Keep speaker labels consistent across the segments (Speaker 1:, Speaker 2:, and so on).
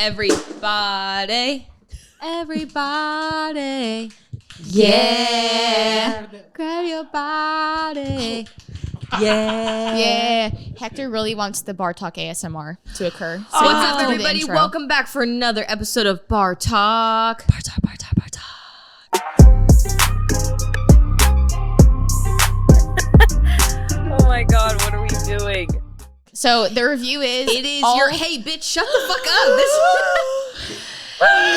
Speaker 1: Everybody. Yeah. Grab your body.
Speaker 2: Yeah. Hector really wants the BarTalk ASMR to occur. So
Speaker 1: What's up, everybody? Welcome back for another episode of BarTalk. BarTalk. Oh my God, what are we doing?
Speaker 2: So the review is...
Speaker 1: It is hey, bitch, shut the fuck up.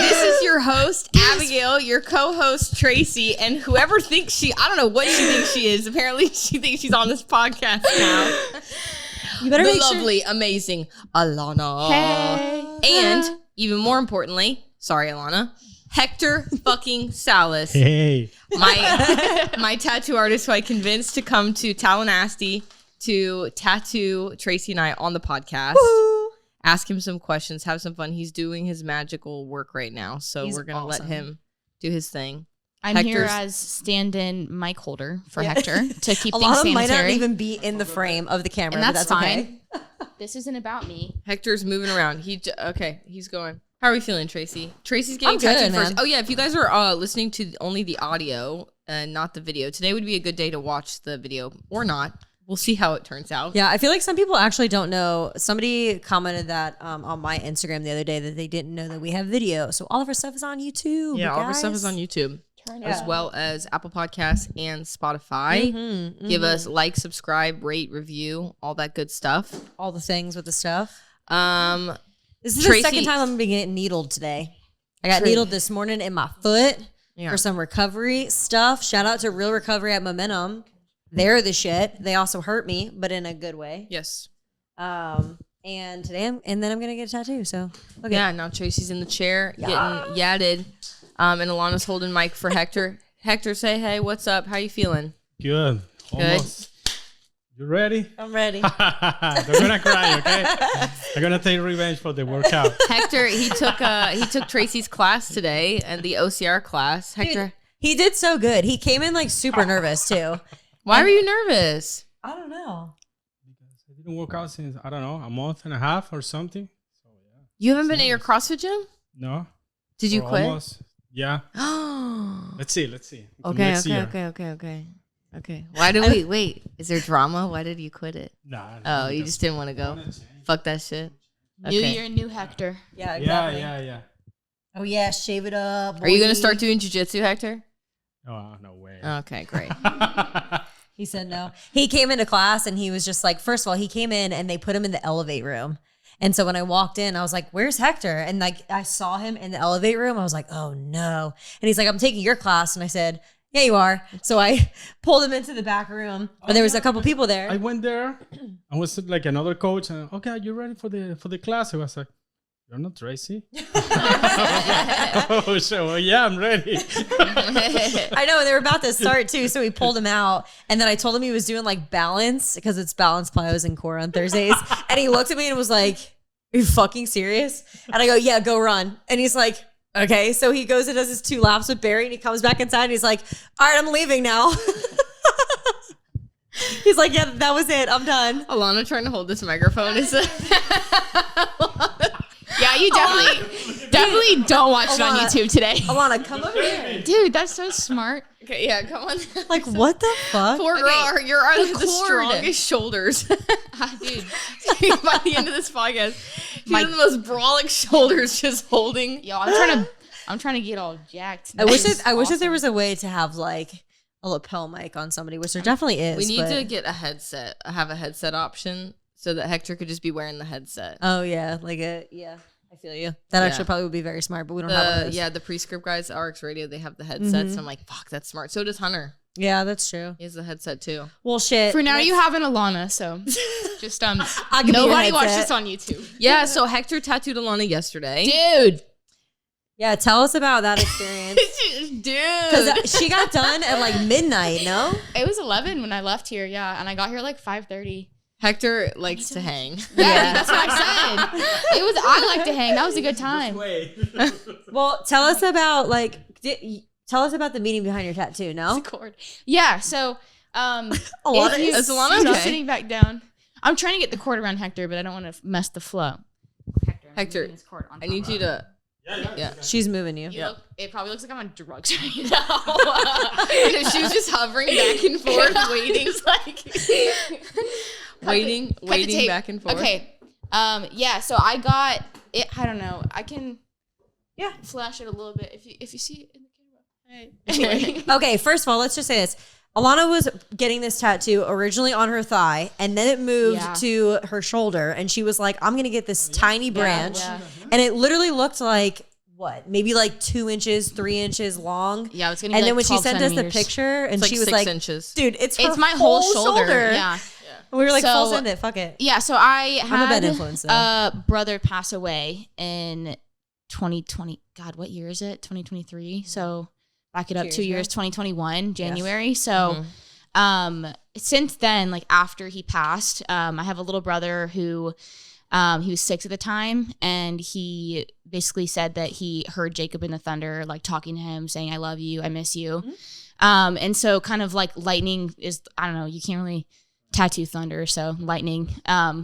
Speaker 1: This is your host, Abigail, your co-host, Tracy, and whoever thinks I don't know what she thinks she is. Apparently, she thinks she's on this podcast now.
Speaker 2: You better
Speaker 1: the lovely, amazing Alana.
Speaker 2: Hey.
Speaker 1: And, even more importantly, sorry, Alana, Hector fucking Salas.
Speaker 3: Hey.
Speaker 1: My tattoo artist who I convinced to come to Tallahassee to tattoo Tracy and I on the podcast. Woo. Ask him some questions, have some fun. He's doing his magical work right now, so we're going to let him do his thing.
Speaker 2: I'm here as stand-in mic holder for Hector to keep things sanitary.
Speaker 4: Might not even be in the frame of the camera,
Speaker 2: and that's
Speaker 4: fine.
Speaker 2: Okay. This isn't about me.
Speaker 1: Hector's moving around. He's going. How are we feeling, Tracy? Tracy's getting
Speaker 4: good,
Speaker 1: tattooed
Speaker 4: man.
Speaker 1: first. Oh yeah, if you guys are listening to only the audio and not the video, today would be a good day to watch the video or not. We'll see how it turns out.
Speaker 4: Yeah, I feel like some people actually don't know. Somebody commented that on my Instagram the other day that they didn't know that we have video. So all of our stuff is on YouTube.
Speaker 1: Yeah,
Speaker 4: guys.
Speaker 1: all of our stuff is on YouTube. As well as Apple Podcasts and Spotify. Give us like, subscribe, rate, review, all that good stuff.
Speaker 4: All the things with the stuff. This is
Speaker 1: Tracy,
Speaker 4: the second time I'm going to be getting needled today. I got needled this morning in my foot for some recovery stuff. Shout out to Real Recovery at Momentum. They're the shit. They also hurt me, but in a good way.
Speaker 1: Yes.
Speaker 4: And today then I'm going to get a tattoo. So, okay.
Speaker 1: Yeah, now Tracy's in the chair getting yadded. And Alana's holding mic for Hector. Hector, say hey, what's up? How you feeling?
Speaker 3: Good. Almost. You ready?
Speaker 4: I'm ready.
Speaker 3: They're gonna cry, okay? They're gonna take revenge for the workout.
Speaker 1: Hector, he took Tracy's class today and the OCR class. Hector,
Speaker 4: Dude, he did so good. He came in like super nervous too.
Speaker 1: Why were you nervous?
Speaker 4: I don't know.
Speaker 3: Because I didn't work out since, I don't know, a month and a half or something. So yeah.
Speaker 1: You haven't been at your CrossFit gym?
Speaker 3: No.
Speaker 1: Did you quit?
Speaker 3: Almost. Yeah. Let's see.
Speaker 1: Okay. Why did we wait? Is there drama? Why did you quit it?
Speaker 3: Nah.
Speaker 1: Oh, you just didn't want to go? Fuck that shit.
Speaker 2: New year, new Hector.
Speaker 4: Yeah, exactly.
Speaker 3: Yeah.
Speaker 4: Oh yeah, shave it up.
Speaker 1: Are you gonna start doing jiu-jitsu, Hector?
Speaker 3: Oh, no way.
Speaker 1: Okay, great.
Speaker 4: He said no. He came into class and he was just like, first of all, he came in and they put him in the elevate room. And so when I walked in, I was like, where's Hector? And like, I saw him in the elevate room. I was like, oh no. And he's like, I'm taking your class. And I said, yeah, you are. So I pulled him into the back room and there was a couple people there.
Speaker 3: I went there. I was like another coach. And okay, are you ready for the class? I was like, you're not Tracy? Oh, so yeah, I'm ready.
Speaker 4: I know, and they were about to start too, so we pulled him out. And then I told him he was doing like balance because it's balance, plyos, and core on Thursdays. And he looked at me and was like, are you fucking serious? And I go, yeah, go run. And he's like, okay. So he goes and does his 2 laps with Barry and he comes back inside and he's like, all right, I'm leaving now. He's like, yeah, that was it. I'm done.
Speaker 1: Alana trying to hold this microphone is
Speaker 2: Yeah, you definitely don't watch it on YouTube today.
Speaker 4: Alana, come over here.
Speaker 2: Dude, that's so smart.
Speaker 1: Okay, yeah, come on.
Speaker 4: Like, what the fuck?
Speaker 1: Poor girl, you're the
Speaker 2: cord.
Speaker 1: strongest shoulders.
Speaker 2: Dude.
Speaker 1: By the end of this podcast, she has the most brolic shoulders just holding.
Speaker 2: Yo, I'm trying to get all jacked.
Speaker 4: I wish that there was a way to have like a lapel mic on somebody, which there definitely is.
Speaker 1: We need to get a headset, have a headset option so that Hector could just be wearing the headset.
Speaker 4: Oh yeah, I feel you. That actually probably would be very smart, but we don't have one of those.
Speaker 1: Yeah, the Prescript guys, RX Radio, they have the headsets. So I'm like, fuck, that's smart. So does Hunter.
Speaker 4: Yeah, that's true.
Speaker 1: He has the headset too.
Speaker 4: Well, shit.
Speaker 2: For now, you have an Alana, so just
Speaker 4: give you a
Speaker 2: nobody watch
Speaker 4: headset.
Speaker 2: this on YouTube.
Speaker 1: Yeah, so Hector tattooed Alana yesterday.
Speaker 2: Dude.
Speaker 4: Yeah, tell us about that experience.
Speaker 1: Dude.
Speaker 4: Because she got done at like midnight, no?
Speaker 2: It was 11 when I left here, yeah, and I got here like 5:30.
Speaker 1: Hector likes to hang.
Speaker 2: Yeah, that's what I said. I like to hang. That was a good time.
Speaker 4: Well, tell us about the meaning behind your tattoo, no?
Speaker 2: Yeah, so
Speaker 4: Alana
Speaker 1: is Alana okay?
Speaker 2: Sitting back down. I'm trying to get the cord around Hector, but I don't want to mess the flow. Hector,
Speaker 1: Hector, I need you to. Yeah.
Speaker 4: She's moving you.
Speaker 1: Yeah.
Speaker 2: It probably looks like I'm on drugs right now.
Speaker 1: She was just hovering back and forth, waiting, waiting back and forth.
Speaker 2: Okay. Yeah. So I got it. I don't know. I can. Yeah. Flash it a little bit if you see it in the camera. Hey. Anyway.
Speaker 4: Okay. First of all, let's just say this. Alana was getting this tattoo originally on her thigh, and then it moved to her shoulder, and she was like, I'm going to get this tiny branch.
Speaker 2: Yeah.
Speaker 4: And it literally looked like, what, maybe like 2 inches, 3 inches long.
Speaker 2: Yeah, it's going to be
Speaker 4: And
Speaker 2: like
Speaker 4: then when she
Speaker 2: 12
Speaker 4: sent us the
Speaker 2: centimeters.
Speaker 4: picture, and
Speaker 1: It's
Speaker 4: she
Speaker 1: like
Speaker 4: was
Speaker 1: 6
Speaker 4: like,
Speaker 1: inches.
Speaker 4: dude, it's
Speaker 2: my whole shoulder.
Speaker 4: Yeah. And we were like,
Speaker 2: So-
Speaker 4: full send it, fuck it.
Speaker 2: Yeah, so I
Speaker 4: I'm a bad
Speaker 2: had
Speaker 4: influence, though.
Speaker 2: a brother pass away in 2020. God, what year is it? 2023. So back it up 2 years, 2021, January. So since then, like after he passed, I have a little brother who he was 6 at the time, and he basically said that he heard Jacob in the thunder, like talking to him, saying, I love you, I miss you. And so kind of like lightning is, I don't know, you can't really tattoo thunder, so lightning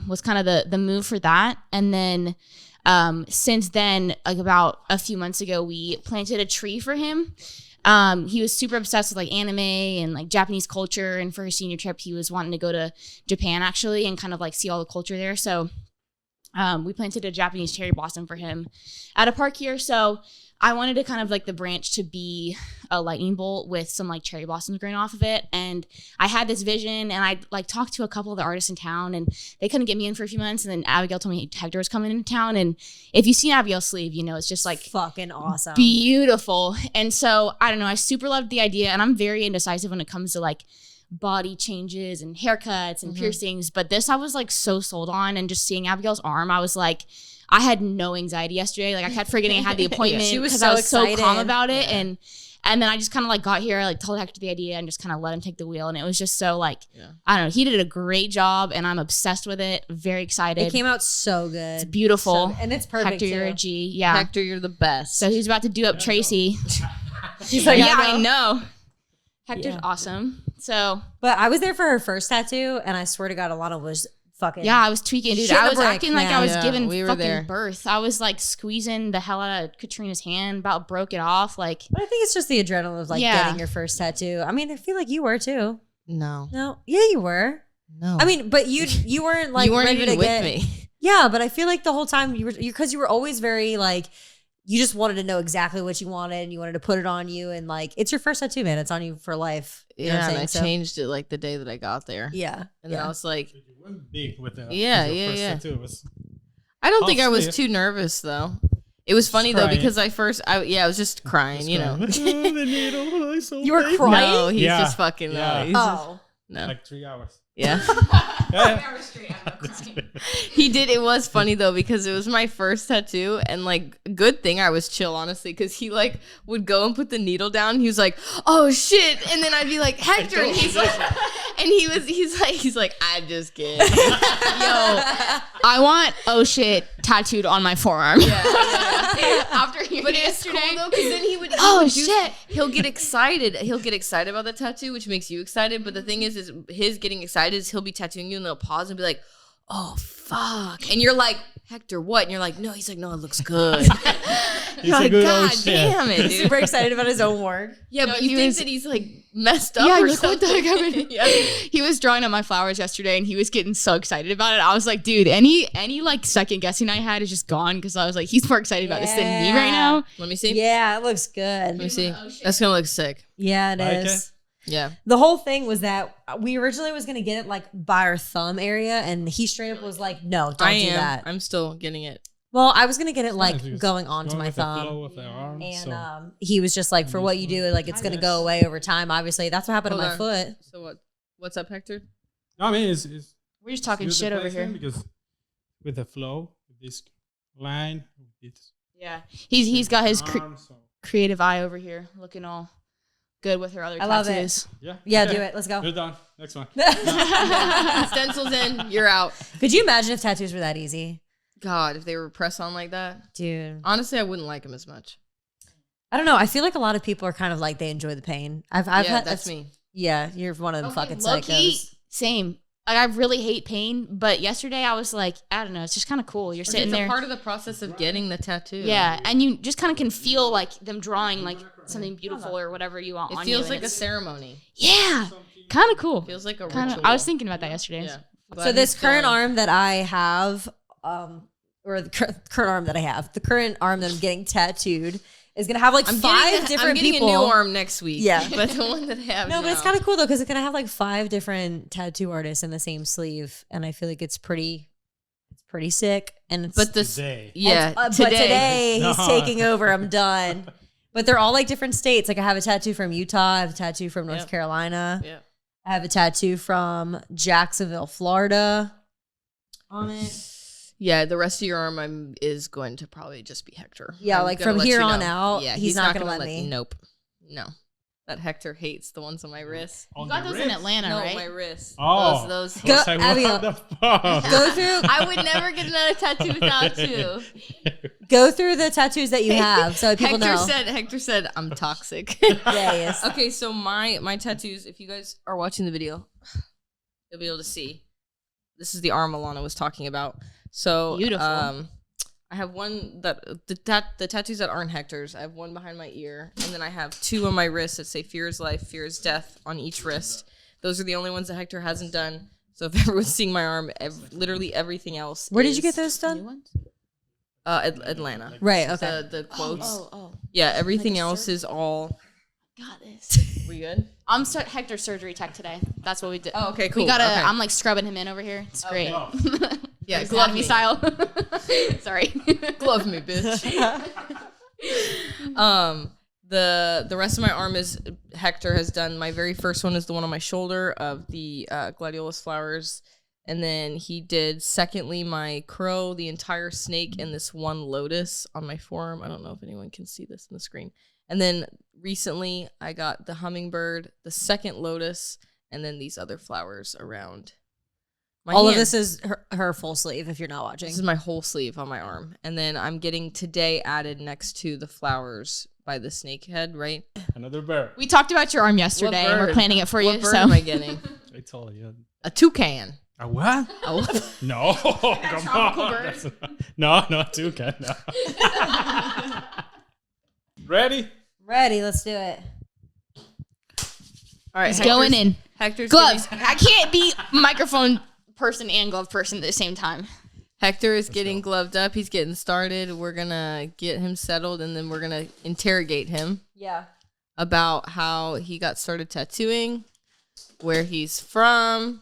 Speaker 2: was kind of the move for that. And then since then, like about a few months ago, we planted a tree for him. He was super obsessed with like anime and like Japanese culture, and for his senior trip he was wanting to go to Japan actually and kind of like see all the culture there. So we planted a Japanese cherry blossom for him at a park here. So I wanted to kind of like the branch to be a lightning bolt with some like cherry blossoms growing off of it. And I had this vision, and I like talked to a couple of the artists in town, and they couldn't get me in for a few months. And then Abigail told me Hector was coming into town. And if you see Abigail's sleeve, you know, it's just like
Speaker 4: Fucking awesome.
Speaker 2: beautiful. And so I don't know, I super loved the idea, and I'm very indecisive when it comes to like body changes and haircuts and piercings. But this I was like so sold on, and just seeing Abigail's arm, I was like, I had no anxiety yesterday. Like I kept forgetting I had the appointment
Speaker 4: She was
Speaker 2: because
Speaker 4: so
Speaker 2: I was so calm
Speaker 4: excited.
Speaker 2: about it. And then I just kind of like got here, like told Hector the idea, and just kind of let him take the wheel. And it was just so like, I don't know, he did a great job, and I'm obsessed with it. Very excited.
Speaker 4: It came out so good.
Speaker 2: It's beautiful.
Speaker 4: And it's perfect,
Speaker 2: Hector, you're a
Speaker 4: too.
Speaker 2: G. Yeah.
Speaker 1: Hector, you're the best.
Speaker 2: So he's about to do up Tracy.
Speaker 4: He's like,
Speaker 2: yeah,
Speaker 4: I
Speaker 2: I
Speaker 4: know.
Speaker 2: know. Hector's awesome. So
Speaker 4: But I was there for her first tattoo, and I swear to God, Alana was fucking.
Speaker 2: yeah, I was tweaking, dude.
Speaker 4: Shit
Speaker 2: I
Speaker 4: the
Speaker 2: was
Speaker 4: brick,
Speaker 2: acting like
Speaker 4: man.
Speaker 2: I was
Speaker 1: Yeah,
Speaker 2: giving
Speaker 1: we were
Speaker 2: fucking
Speaker 1: there.
Speaker 2: birth. I was like squeezing the hell out of Katrina's hand, about broke it off. Like,
Speaker 4: But I think it's just the adrenaline of like
Speaker 2: Yeah.
Speaker 4: getting your first tattoo. I mean, I feel like you were too.
Speaker 1: no.
Speaker 4: No, yeah, you were.
Speaker 1: No.
Speaker 4: I mean, but you weren't like
Speaker 1: you weren't
Speaker 4: ready
Speaker 1: even
Speaker 4: to
Speaker 1: with
Speaker 4: get,
Speaker 1: me.
Speaker 4: Yeah, but I feel like the whole time you were, because you were always very like, you just wanted to know exactly what you wanted, and you wanted to put it on you, and like it's your first tattoo, man. It's on you for life. You know what
Speaker 1: Yeah,
Speaker 4: I'm
Speaker 1: and I
Speaker 4: saying? So-
Speaker 1: changed it like the day that I got there.
Speaker 4: Yeah,
Speaker 1: And then I was like,
Speaker 3: You went big with the
Speaker 1: Yeah,
Speaker 3: with your
Speaker 1: yeah,
Speaker 3: first
Speaker 1: yeah.
Speaker 3: tattoo. It was
Speaker 1: I don't think I was
Speaker 3: Possibly.
Speaker 1: too nervous though. It was funny though
Speaker 3: crying.
Speaker 1: because I was just crying, you know.
Speaker 3: oh, the needle. Oh, it's so
Speaker 4: You were
Speaker 3: painful.
Speaker 4: crying?
Speaker 1: No, he's
Speaker 3: Yeah.
Speaker 1: just fucking
Speaker 3: Yeah.
Speaker 1: he's just-
Speaker 4: Oh,
Speaker 1: no.
Speaker 3: Like 3 hours.
Speaker 1: Yeah.
Speaker 3: Yeah.
Speaker 1: He did. It was funny though because it was my first tattoo, and like good thing I was chill honestly because he like would go and put the needle down. He was like, "Oh shit," and then I'd be like, "Hector," and he's like, he's like, "I'm just kidding."
Speaker 2: yo, I want oh shit tattooed on my forearm. After hearing
Speaker 1: But it's cool
Speaker 2: yesterday.
Speaker 1: though because then he would
Speaker 2: Shit.
Speaker 1: he'll get excited. He'll get excited about the tattoo, which makes you excited. But the thing is his getting excited is he'll be tattooing you and they'll pause and be like, "Oh fuck," and you're like, "Hector, what?" And you're like, "No." He's like, "No, it looks good."
Speaker 3: He's
Speaker 1: You're
Speaker 3: a
Speaker 1: like,
Speaker 3: good
Speaker 1: "God
Speaker 3: old chef."
Speaker 1: damn it, dude."
Speaker 4: super excited about his own work.
Speaker 1: Yeah,
Speaker 2: No,
Speaker 1: but you
Speaker 2: he
Speaker 1: think
Speaker 2: was-
Speaker 1: that he's like messed up
Speaker 2: Yeah,
Speaker 1: or
Speaker 2: you're like, what the
Speaker 1: something?
Speaker 2: heck happened?
Speaker 1: Yeah.
Speaker 2: He was drawing on my flowers yesterday, and he was getting so excited about it. I was like, dude, any like second guessing I had is just gone, because I was like, he's more excited about this than me right now.
Speaker 1: Let me see.
Speaker 4: Yeah, it looks
Speaker 1: Let me
Speaker 4: good.
Speaker 1: see. That's gonna look sick.
Speaker 4: Yeah, it
Speaker 3: Okay.
Speaker 4: is.
Speaker 1: Yeah.
Speaker 4: The whole thing was that we originally was gonna get it like by our thumb area, and he straight up was like, "No, don't
Speaker 1: I
Speaker 4: do
Speaker 1: am.
Speaker 4: that."
Speaker 1: I'm still getting it.
Speaker 4: Well, I was gonna get it
Speaker 3: Nice,
Speaker 4: like
Speaker 3: because
Speaker 4: going onto my
Speaker 3: with the flow
Speaker 4: thumb,
Speaker 3: of the arm,
Speaker 4: and
Speaker 3: so-
Speaker 4: he was just like, "For what you do, like it's gonna go away over time." Obviously, that's what happened to
Speaker 1: Hold
Speaker 4: my
Speaker 1: on.
Speaker 4: foot.
Speaker 1: So what? What's up, Hector?
Speaker 3: No, I mean, it's
Speaker 2: We're just talking
Speaker 3: good
Speaker 2: shit over
Speaker 3: placement
Speaker 2: here.
Speaker 3: because with the flow, with this line, with this
Speaker 2: Yeah, he's got his
Speaker 3: arm, so
Speaker 2: creative eye over here, looking all good with her other
Speaker 4: I love it.
Speaker 2: tattoos.
Speaker 3: yeah,
Speaker 4: Yeah, do it. Let's go.
Speaker 3: You're done. Next one.
Speaker 1: Stencils in. You're out.
Speaker 4: Could you imagine if tattoos were that easy,
Speaker 1: God, if they were press on like that,
Speaker 4: dude?
Speaker 1: honestly, I wouldn't like them as much.
Speaker 4: I don't know. I feel like a lot of people are kind of like they enjoy the pain. I've
Speaker 1: Yeah,
Speaker 4: had
Speaker 1: that's me.
Speaker 4: Yeah, you're one of them fucking
Speaker 2: Low-key,
Speaker 4: psychos.
Speaker 2: same. Like, I really hate pain, but yesterday I was like, I don't know, it's just kind of cool. You're sitting there.
Speaker 1: It's a part of the process of getting the tattoo.
Speaker 2: Yeah, and you just kind of can feel like them drawing like something beautiful or whatever you want on you.
Speaker 1: It feels like a ceremony.
Speaker 2: Yeah, kind of cool.
Speaker 1: It feels like a
Speaker 2: kinda,
Speaker 1: ritual.
Speaker 2: I was thinking about that yesterday.
Speaker 1: Yeah.
Speaker 4: So this current arm that I have, or the current arm that I have, the current arm that I'm getting tattooed is gonna have like five different people.
Speaker 1: I'm getting a new arm next week.
Speaker 4: Yeah,
Speaker 1: but the one that I have
Speaker 4: no,
Speaker 1: now.
Speaker 4: but it's kind of cool though because it's gonna have like 5 different tattoo artists in the same sleeve, and I feel like it's pretty sick. And it's,
Speaker 1: but this,
Speaker 3: Today.
Speaker 1: yeah,
Speaker 4: but today he's
Speaker 3: No.
Speaker 4: taking over. I'm done. But they're all like different states. Like I have a tattoo from Utah. I have a tattoo from North Carolina.
Speaker 1: Yeah.
Speaker 4: I have a tattoo from Jacksonville, Florida on it.
Speaker 1: Yeah, the rest of your arm is going to probably just be Hector.
Speaker 4: Yeah,
Speaker 1: I'm
Speaker 4: like
Speaker 1: gonna
Speaker 4: from
Speaker 1: let
Speaker 4: here
Speaker 1: you
Speaker 4: on
Speaker 1: know.
Speaker 4: out,
Speaker 1: Yeah,
Speaker 4: he's not gonna let me.
Speaker 1: Nope. No. That Hector hates the ones on my wrist.
Speaker 2: You got those in Atlanta,
Speaker 1: No,
Speaker 2: right?
Speaker 1: my wrist.
Speaker 3: Oh.
Speaker 1: Those.
Speaker 4: Go-
Speaker 3: I was like,
Speaker 4: Abigail.
Speaker 3: what the fuck?
Speaker 4: Go through
Speaker 1: I would never get another tattoo without you.
Speaker 4: go through the tattoos that you have so that people
Speaker 1: Hector said I'm toxic.
Speaker 4: Yeah, he is.
Speaker 1: Okay, so my tattoos, if you guys are watching the video, you'll be able to see. This is the arm Alana was talking about. So
Speaker 2: Beautiful.
Speaker 1: I have one that the tattoos that aren't Hector's. I have one behind my ear, and then I have 2 on my wrist that say "Fear is life, fear is death" on each wrist. Those are the only ones that Hector hasn't done. So if everyone's seeing my arm, literally everything else.
Speaker 4: Where did you get those
Speaker 2: New
Speaker 4: done?
Speaker 2: ones?
Speaker 1: Atlanta.
Speaker 4: Right. Okay.
Speaker 1: The quotes.
Speaker 2: Oh.
Speaker 1: Yeah, everything
Speaker 2: Like a
Speaker 1: else is all.
Speaker 2: Got this.
Speaker 1: We good?
Speaker 2: I'm Hector's surgery tech today. That's what we did.
Speaker 1: Oh, okay, cool.
Speaker 2: We gotta.
Speaker 1: Okay.
Speaker 2: I'm like scrubbing him in over here. It's great.
Speaker 1: Yeah,
Speaker 2: Glove
Speaker 1: glove
Speaker 2: me
Speaker 1: me.
Speaker 2: style. Sorry.
Speaker 1: Glove me, bitch. The rest of my arm is Hector has done. My very first one is the one on my shoulder of the gladiolus flowers, and then he did secondly my crow, the entire snake, and this one lotus on my forearm. I don't know if anyone can see this in the screen. And then recently I got the hummingbird, the second lotus, and then these other flowers around.
Speaker 4: All of
Speaker 1: hand.
Speaker 4: this is her full sleeve. If you're not watching,
Speaker 1: This is my whole sleeve on my arm. And then I'm getting today added next to the flowers by the snake head, right?
Speaker 3: Another bird.
Speaker 2: We talked about your arm yesterday, and we're
Speaker 1: bird?
Speaker 2: planning it for
Speaker 1: What
Speaker 2: you.
Speaker 1: bird
Speaker 2: So
Speaker 1: am I getting?
Speaker 3: I told you.
Speaker 1: A toucan.
Speaker 3: A what?
Speaker 1: Oh,
Speaker 3: No. Come
Speaker 2: tropical
Speaker 3: on.
Speaker 2: bird?
Speaker 3: That's not- No, toucan. No. Ready?
Speaker 4: ready. Let's do it.
Speaker 1: all right.
Speaker 2: He's going in.
Speaker 1: Hector's
Speaker 2: Gloves.
Speaker 1: Getting,
Speaker 2: I can't be microphone person and glove person at the same time.
Speaker 1: Hector is getting gloved up. He's getting started. We're gonna get him settled, and then we're gonna interrogate him
Speaker 4: Yeah.
Speaker 1: about how he got started tattooing, where he's from,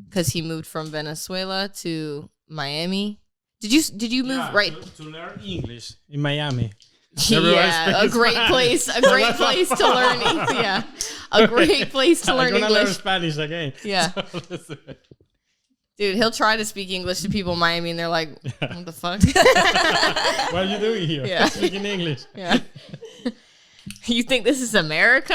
Speaker 1: because he moved from Venezuela to Miami. Did you move
Speaker 3: Yeah,
Speaker 1: right?
Speaker 3: to learn English in Miami. Everybody
Speaker 1: Yeah, a
Speaker 3: speaks
Speaker 1: great
Speaker 3: Spanish.
Speaker 1: place. A great place to learn. Yeah, a great place to learn
Speaker 3: I'm gonna learn
Speaker 1: English.
Speaker 3: Spanish again.
Speaker 1: Yeah.
Speaker 3: So, listen.
Speaker 1: Dude, he'll try to speak English to people in Miami, and they're like, "What the fuck?"
Speaker 3: What are you doing here?
Speaker 1: Yeah.
Speaker 3: Speaking English.
Speaker 1: Yeah. You think this is America?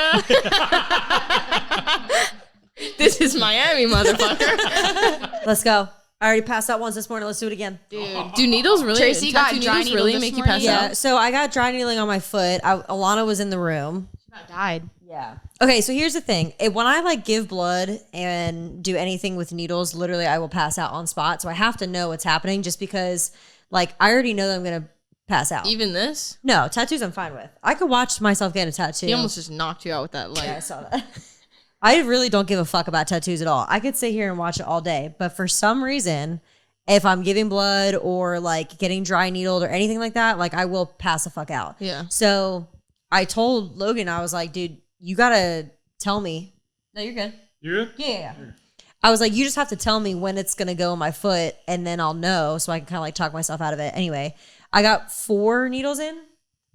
Speaker 1: This is Miami, motherfucker.
Speaker 4: Let's go. I already passed out once this morning. Let's do it again.
Speaker 1: Dude, do needles really?
Speaker 2: Tracy got
Speaker 1: tattoo
Speaker 2: dry
Speaker 1: needles
Speaker 2: needle
Speaker 1: really
Speaker 2: this
Speaker 1: make you
Speaker 2: morning?
Speaker 1: pass
Speaker 4: Yeah.
Speaker 1: out?
Speaker 4: So I got dry needling on my foot. Alana was in the room.
Speaker 2: Died.
Speaker 4: Yeah. Okay, so here's the thing. When I like give blood and do anything with needles, literally I will pass out on spot. So I have to know what's happening just because like I already know that I'm gonna pass out.
Speaker 1: Even this?
Speaker 4: No, tattoos I'm fine with. I could watch myself get a tattoo.
Speaker 1: He almost just knocked you out with that light.
Speaker 4: Yeah, I saw that. I really don't give a fuck about tattoos at all. I could sit here and watch it all day, but for some reason, if I'm giving blood or like getting dry needled or anything like that, like I will pass the fuck out.
Speaker 1: Yeah.
Speaker 4: So I told Logan, I was like, dude, you gotta tell me. No, you're good.
Speaker 3: You good?
Speaker 4: Yeah. I was like, you just have to tell me when it's gonna go in my foot, and then I'll know, so I can kind of like talk myself out of it. Anyway, I got 4 needles in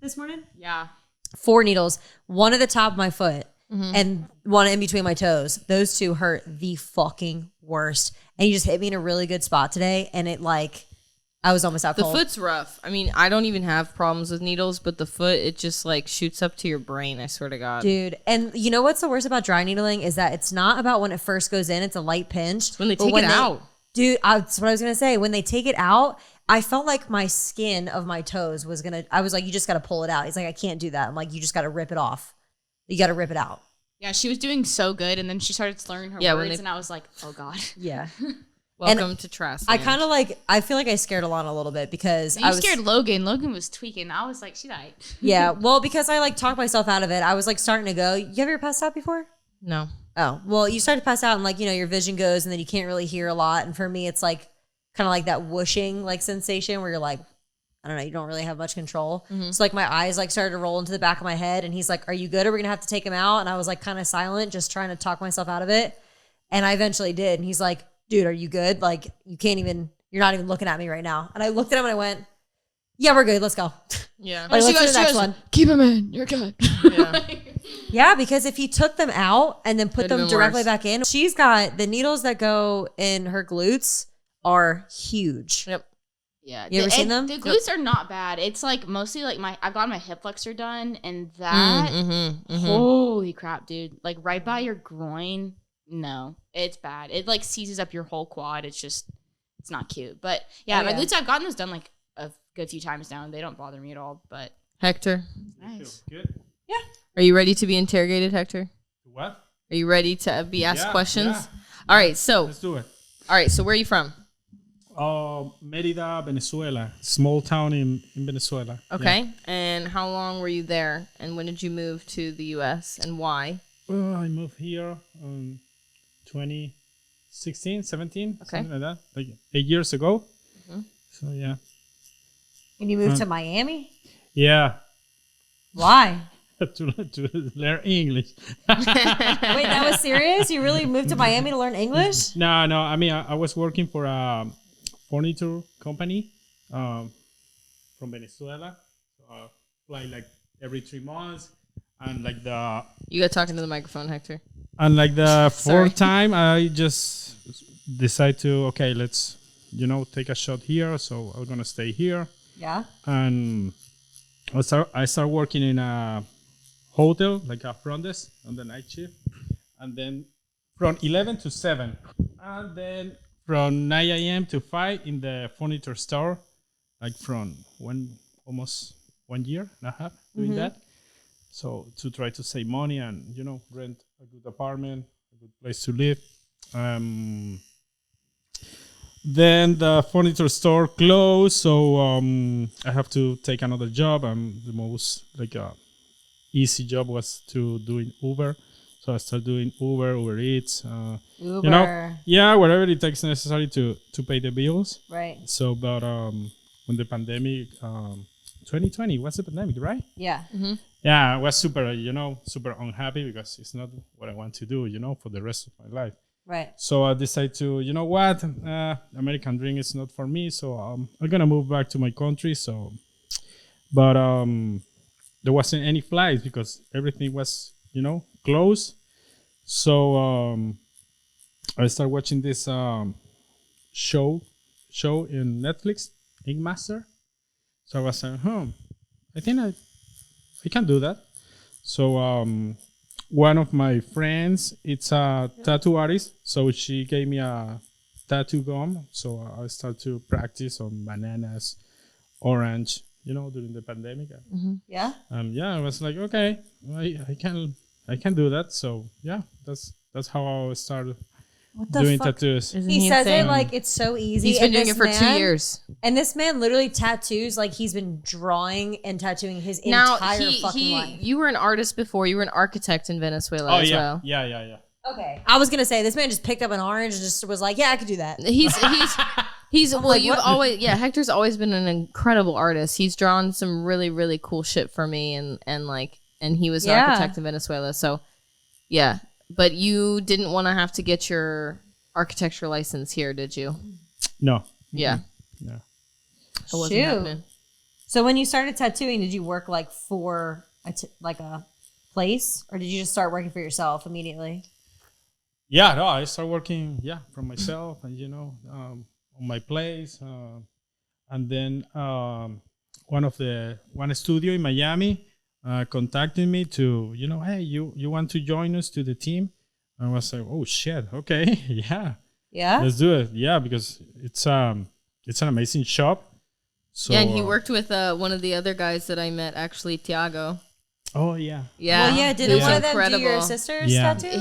Speaker 4: this morning.
Speaker 2: Yeah.
Speaker 4: 4 needles, one at the top of my foot and one in between my toes. Those 2 hurt the fucking worst. And he just hit me in a really good spot today, and it like I was almost out
Speaker 1: The
Speaker 4: cold.
Speaker 1: foot's rough. I mean, I don't even have problems with needles, but the foot, it just like shoots up to your brain. I swear to God.
Speaker 4: Dude, and you know what's the worst about dry needling is that it's not about when it first goes in, it's a light pinch.
Speaker 1: When they
Speaker 4: But
Speaker 1: take it out.
Speaker 4: Dude, that's what I was gonna say. When they take it out, I felt like my skin of my toes was gonna, I was like, you just gotta pull it out. He's like, I can't do that. I'm like, you just gotta rip it off. You gotta rip it out.
Speaker 2: Yeah, she was doing so good, and then she started slurring her words, and I was like, oh, God.
Speaker 4: Yeah.
Speaker 1: Welcome to Trass.
Speaker 4: I kind of I feel like I scared Alana a little bit because
Speaker 2: I was scared Logan. Logan was tweaking. I was like, she died.
Speaker 4: Yeah, well, because I talked myself out of it. I was starting to go. You ever passed out before?
Speaker 1: No.
Speaker 4: Oh, well, you start to pass out and your vision goes and then you can't really hear a lot. And for me, it's kind of like that whooshing sensation where you're I don't know, you don't really have much control. Mm-hmm. So my eyes started to roll into the back of my head and he's like, are you good? Are we gonna have to take him out? And I was kind of silent, just trying to talk myself out of it. And I eventually did. And he's like, dude, are you good? You can't even, you're not even looking at me right now. And I looked at him and I went, yeah, we're good. Let's go.
Speaker 1: Yeah.
Speaker 4: Let's do the next one.
Speaker 2: Keep him in. You're good.
Speaker 1: Yeah.
Speaker 4: Yeah, because if he took them out and then put them directly back in, she's got the needles that go in her glutes are huge.
Speaker 1: Yep.
Speaker 2: Yeah.
Speaker 4: You ever seen them?
Speaker 2: The glutes are not bad. It's mostly I got my hip flexor done and that, holy crap, dude. Right by your groin. No, it's bad. It seizes up your whole quad. It's not cute. But yeah, my glutes, I've gotten those done a good few times now and they don't bother me at all. But
Speaker 1: Hector.
Speaker 2: Nice.
Speaker 3: Good.
Speaker 4: Yeah.
Speaker 1: Are you ready to be interrogated, Hector?
Speaker 3: What?
Speaker 1: Are you ready to be asked questions?
Speaker 3: Yeah.
Speaker 1: All right, so
Speaker 3: Let's do it.
Speaker 1: All right, so where are you from?
Speaker 3: Mérida, Venezuela. Small town in Venezuela.
Speaker 1: Okay.
Speaker 3: Yeah.
Speaker 1: And how long were you there? And when did you move to the U.S. and why?
Speaker 3: Well, I moved here 2016, 17, something like that. 8 years ago. Mm-hmm. So, yeah.
Speaker 4: And you moved to Miami?
Speaker 3: Yeah.
Speaker 4: Why?
Speaker 3: to learn English.
Speaker 4: Wait, that was serious? You really moved to Miami to learn English?
Speaker 3: No. I mean, I was working for a furniture company from Venezuela. So, every 3 months. And
Speaker 1: You got talking to the microphone, Hector.
Speaker 3: And the fourth time, I just decide to, okay, let's, take a shot here. So I'm going to stay here.
Speaker 4: Yeah.
Speaker 3: And I start working in a hotel, a front desk on the night shift. And then from 11 to 7. And then from 9 a.m. to 5 in the furniture store. From almost 1 year and a half doing that. So to try to save money and, rent a good apartment, a good place to live. Then the furniture store closed, so I have to take another job. The most easy job was to doing Uber. So I started doing Uber Eats.
Speaker 4: Uber.
Speaker 3: Whatever it takes necessary to pay the bills.
Speaker 4: Right.
Speaker 3: So, but when the pandemic, 2020 was the pandemic, right?
Speaker 4: Yeah.
Speaker 1: Mm-hmm.
Speaker 3: Yeah, I was super unhappy because it's not what I want to do, for the rest of my life.
Speaker 4: Right.
Speaker 3: So I decided to, American dream is not for me. So I'm going to move back to my country. So, but there wasn't any flights because everything was, closed. So I started watching this show in Netflix, Ink Master. So I was like, I think I can do that. So one of my friends, it's a tattoo artist. So she gave me a tattoo gum. So I started to practice on bananas, orange, during the pandemic.
Speaker 4: Mm-hmm. Yeah.
Speaker 3: I was like, okay, I can do that. So yeah, that's how I started doing tattoos.
Speaker 4: He says it like it's so easy.
Speaker 1: He's been doing it for 2 years.
Speaker 4: And this man literally tattoos like he's been drawing and tattooing his entire fucking life.
Speaker 1: You were an artist before. You were an architect in Venezuela as well.
Speaker 3: Yeah.
Speaker 4: Okay. I was going to say, this man just picked up an orange and just was like, yeah, I could do that.
Speaker 1: Hector's always been an incredible artist. He's drawn some really, really cool shit for me and he was an architect in Venezuela. So yeah. But you didn't want to have to get your architecture license here, did you?
Speaker 3: No.
Speaker 1: Yeah.
Speaker 3: No.
Speaker 1: It wasn't happening.
Speaker 4: So when you started tattooing, did you work for a place, or did you just start working for yourself immediately?
Speaker 3: Yeah, no, I started working, for myself, and on my place, and then one studio in Miami contacted me to, hey, you want to join us to the team? And I was like, oh shit, okay,
Speaker 4: yeah,
Speaker 3: let's do it, because it's an amazing shop. So,
Speaker 1: and he worked with one of the other guys that I met, actually, Tiago.
Speaker 3: Oh yeah.
Speaker 1: Yeah.
Speaker 4: Well, yeah. Didn't
Speaker 3: Yeah.
Speaker 4: one of them do your
Speaker 1: Incredible.
Speaker 4: sister's
Speaker 3: Yeah.
Speaker 4: tattoo?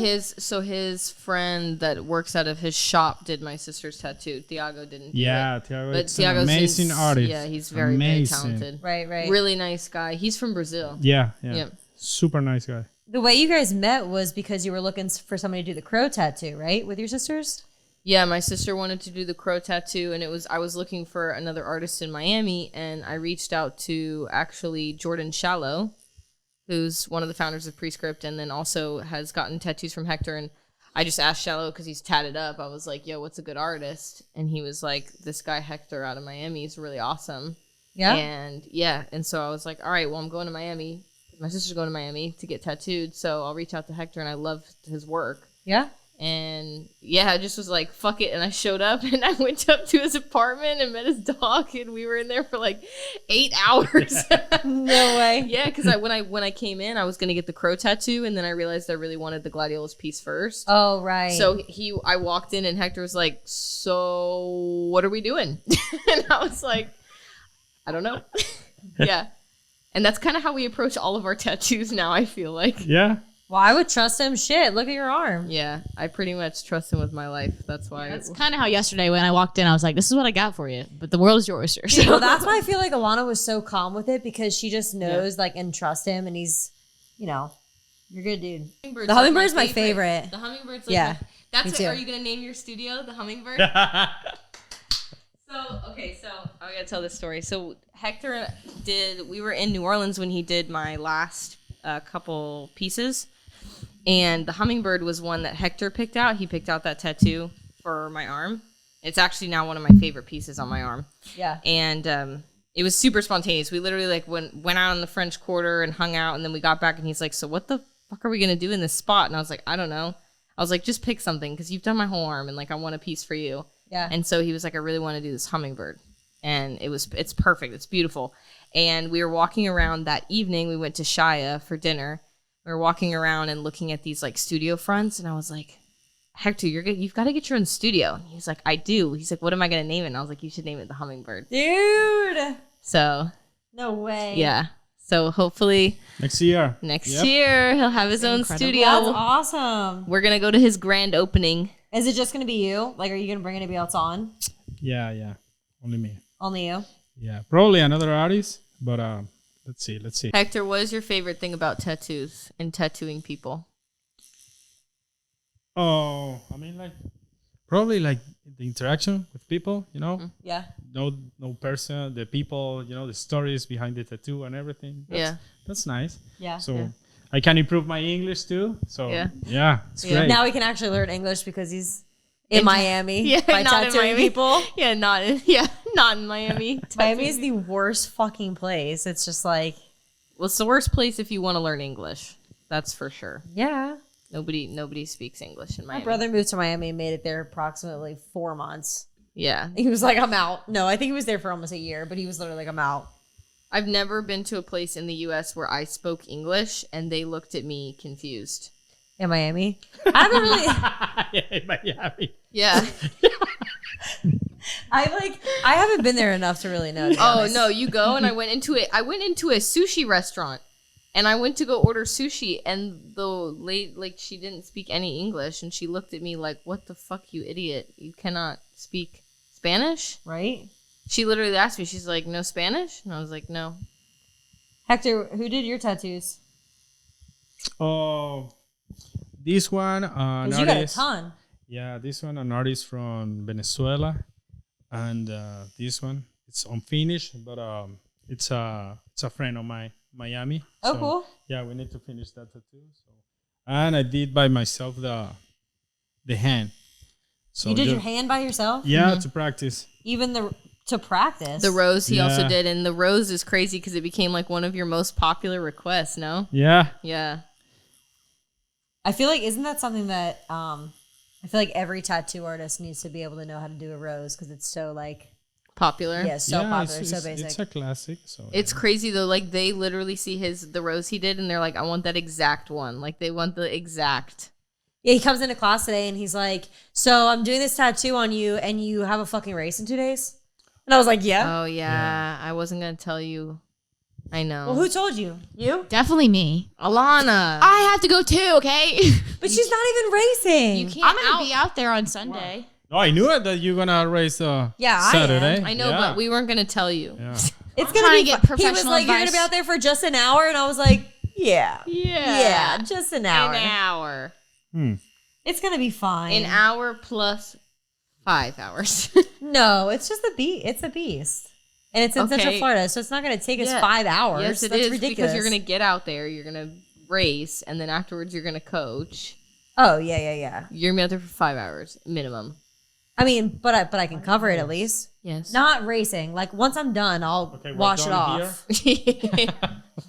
Speaker 1: His friend that works out of his shop did my sister's tattoo. Thiago didn't. Do
Speaker 3: Yeah,
Speaker 1: it.
Speaker 3: Thiago,
Speaker 1: But
Speaker 3: it's an
Speaker 1: Thiago's
Speaker 3: amazing artist.
Speaker 1: Yeah, he's very
Speaker 3: amazing.
Speaker 1: talented.
Speaker 4: Right.
Speaker 1: Really nice guy. He's from Brazil.
Speaker 3: Yeah.
Speaker 1: Yep.
Speaker 3: Super nice guy.
Speaker 4: The way you guys met was because you were looking for somebody to do the crow tattoo, right? With your sisters?
Speaker 1: Yeah, my sister wanted to do the crow tattoo, and I was looking for another artist in Miami, and I reached out to actually Jordan Shallow, who's one of the founders of Prescript, and then also has gotten tattoos from Hector. And I just asked Shallow because he's tatted up. I was like, "Yo, what's a good artist?" And he was like, "This guy Hector out of Miami is really awesome."
Speaker 4: Yeah.
Speaker 1: And so I was like, "All right, well, I'm going to Miami. My sister's going to Miami to get tattooed, so I'll reach out to Hector." And I loved his work.
Speaker 4: Yeah.
Speaker 1: And yeah, I just was like, fuck it. And I showed up and I went up to his apartment and met his dog, and we were in there for like 8 hours.
Speaker 4: No way.
Speaker 1: Yeah, because when I came in, I was gonna get the crow tattoo, and then I realized I really wanted the gladiolus piece first.
Speaker 4: Oh, right.
Speaker 1: So I walked in and Hector was like, "So what are we doing?" And I was like, "I don't know." Yeah. And that's kind of how we approach all of our tattoos now, I feel like.
Speaker 3: Yeah.
Speaker 4: Well, I would trust him. Shit, look at your arm.
Speaker 1: Yeah, I pretty much trust him with my life. That's why.
Speaker 2: That's kind of how yesterday when I walked in, I was like, this is what I got for you, but the world is your oyster. So.
Speaker 4: Well, that's why I feel like Alana was so calm with it, because she just knows, like, and trust him, and he's, you're a good dude. The hummingbird's my favorite.
Speaker 1: The hummingbird's
Speaker 4: me
Speaker 1: That's
Speaker 4: too.
Speaker 1: Are you gonna name your studio the hummingbird? So I gotta tell this story. So Hector we were in New Orleans when he did my last couple pieces, and the hummingbird was one that Hector picked out. He picked out that tattoo for my arm. It's actually now one of my favorite pieces on my arm.
Speaker 4: Yeah.
Speaker 1: And it was super spontaneous. We literally went out on the French Quarter and hung out, and then we got back, and he's like, "So what the fuck are we gonna do in this spot?" And I was like, "I don't know." I was like, "Just pick something, because you've done my whole arm, and like I want a piece for you."
Speaker 4: Yeah.
Speaker 1: And so he was like, "I really want to do this hummingbird," and it's perfect. It's beautiful. And we were walking around that evening. We went to Shia for dinner. We were walking around and looking at these like studio fronts, and I was like, "Hector, you've got to get your own studio." And he's like, "I do." He's like, "What am I gonna name it?" And I was like, "You should name it the Hummingbird."
Speaker 4: Dude.
Speaker 1: So
Speaker 4: No way.
Speaker 1: yeah. So hopefully
Speaker 3: Next year.
Speaker 1: next
Speaker 3: Yep.
Speaker 1: year he'll have his own
Speaker 2: Incredible.
Speaker 1: studio.
Speaker 4: That's awesome.
Speaker 1: We're gonna go to his grand opening.
Speaker 4: Is it just going to be you? Like, are you going to bring anybody else on?
Speaker 3: Yeah. Only me.
Speaker 4: Only you?
Speaker 3: Yeah. Probably another artist, but let's see.
Speaker 1: Hector, what is your favorite thing about tattoos and tattooing people?
Speaker 3: Oh, I mean, like probably like the interaction with people.
Speaker 4: Yeah.
Speaker 3: No person, the people. The stories behind the tattoo and everything. That's nice.
Speaker 4: Yeah.
Speaker 3: So
Speaker 1: Yeah.
Speaker 3: I can improve my English too. So
Speaker 1: Yeah.
Speaker 3: it's
Speaker 1: Yeah.
Speaker 3: great.
Speaker 4: Now we can actually learn English because he's in Miami.
Speaker 1: Yeah,
Speaker 4: by
Speaker 1: not in
Speaker 4: tattooing
Speaker 1: Miami.
Speaker 4: people.
Speaker 1: Yeah, not in Miami.
Speaker 4: Miami is the worst fucking place. It's just like,
Speaker 1: Well, it's the worst place if you want to learn English. That's for sure.
Speaker 4: yeah.
Speaker 1: Nobody speaks English in Miami.
Speaker 4: My brother moved to Miami and made it there approximately 4 months.
Speaker 1: Yeah.
Speaker 4: He was like, I'm out. No, I think he was there for almost a year, but he was literally like, I'm out.
Speaker 1: I've never been to a place in the U.S. where I spoke English and they looked at me confused.
Speaker 4: In Miami. I haven't really.
Speaker 3: Yeah, in Miami.
Speaker 1: Yeah.
Speaker 4: I haven't been there enough to really know. to be
Speaker 1: Oh
Speaker 4: honest.
Speaker 1: no, you go and I went into a sushi restaurant, and I went to go order sushi, and the lady, she didn't speak any English, and she looked at me like, "What the fuck, you idiot? You cannot speak Spanish?"
Speaker 4: Right?
Speaker 1: She literally asked me. She's like, "No Spanish?" And I was like, "No."
Speaker 4: Hector, who did your tattoos?
Speaker 3: Oh, this one an
Speaker 4: Because you got a
Speaker 3: artist.
Speaker 4: ton.
Speaker 3: Yeah, this one an artist from Venezuela, and this one it's unfinished, but it's a friend of mine, Miami.
Speaker 4: Oh,
Speaker 3: So,
Speaker 4: cool.
Speaker 3: Yeah, we need to finish that tattoo. So, and I did by myself the hand. So
Speaker 4: You did your
Speaker 3: just-
Speaker 4: hand by yourself?
Speaker 3: Yeah, to practice.
Speaker 4: Even to practice.
Speaker 1: The rose he also
Speaker 3: Yeah.
Speaker 1: did, and the rose is crazy because it became like one of your most popular requests. No?
Speaker 3: Yeah.
Speaker 1: Yeah.
Speaker 4: I feel like, isn't that something that I feel like every tattoo artist needs to be able to know how to do a rose, because it's so like,
Speaker 1: Popular.
Speaker 4: yeah, so
Speaker 3: Yeah,
Speaker 4: popular,
Speaker 3: it's,
Speaker 4: so
Speaker 3: it's-
Speaker 4: basic.
Speaker 3: It's a classic. So
Speaker 1: It's crazy though. Like they literally see the rose he did, and they're like, "I want that exact one." Like they want the exact.
Speaker 4: Yeah, he comes into class today and he's like, "So I'm doing this tattoo on you, and you have a fucking race in 2 days." And I was like, "Yeah."
Speaker 1: Oh yeah, I wasn't gonna tell you. I know.
Speaker 4: Well, who told you? You?
Speaker 2: Definitely me.
Speaker 1: Alana.
Speaker 2: I have to go too, okay?
Speaker 4: But she's not even racing.
Speaker 1: You can't
Speaker 2: I'm going to be out there on Sunday.
Speaker 3: Oh, I knew it that you're gonna race
Speaker 4: Yeah, I
Speaker 3: Saturday.
Speaker 4: am.
Speaker 1: I know,
Speaker 3: Yeah.
Speaker 1: but we weren't going to tell you.
Speaker 3: Yeah.
Speaker 4: It's
Speaker 2: I'm
Speaker 4: gonna
Speaker 2: trying
Speaker 4: be
Speaker 2: to get
Speaker 4: fun. He was
Speaker 2: professional
Speaker 4: like, "You're
Speaker 2: advice.
Speaker 4: gonna be out there for just an hour," and I was like, "Yeah,
Speaker 1: Yeah.
Speaker 4: just an hour.
Speaker 1: An hour.
Speaker 4: It's gonna be fine."
Speaker 1: An hour plus 5 hours.
Speaker 4: No, it's just it's a beast, and it's in Central
Speaker 1: Okay.
Speaker 4: Florida, so it's not gonna take us
Speaker 1: Yeah.
Speaker 4: 5 hours.
Speaker 1: Yes, it
Speaker 4: That's
Speaker 1: is
Speaker 4: ridiculous.
Speaker 1: because you're going to get out there, you're going to race, and then afterwards you're going to coach.
Speaker 4: Oh yeah.
Speaker 1: You're going to be out there for 5 hours minimum.
Speaker 4: I mean, but I can cover it at least.
Speaker 1: Yes.
Speaker 4: Not racing. Like once I'm done, I'll
Speaker 3: we're
Speaker 4: wash it
Speaker 3: done
Speaker 4: off.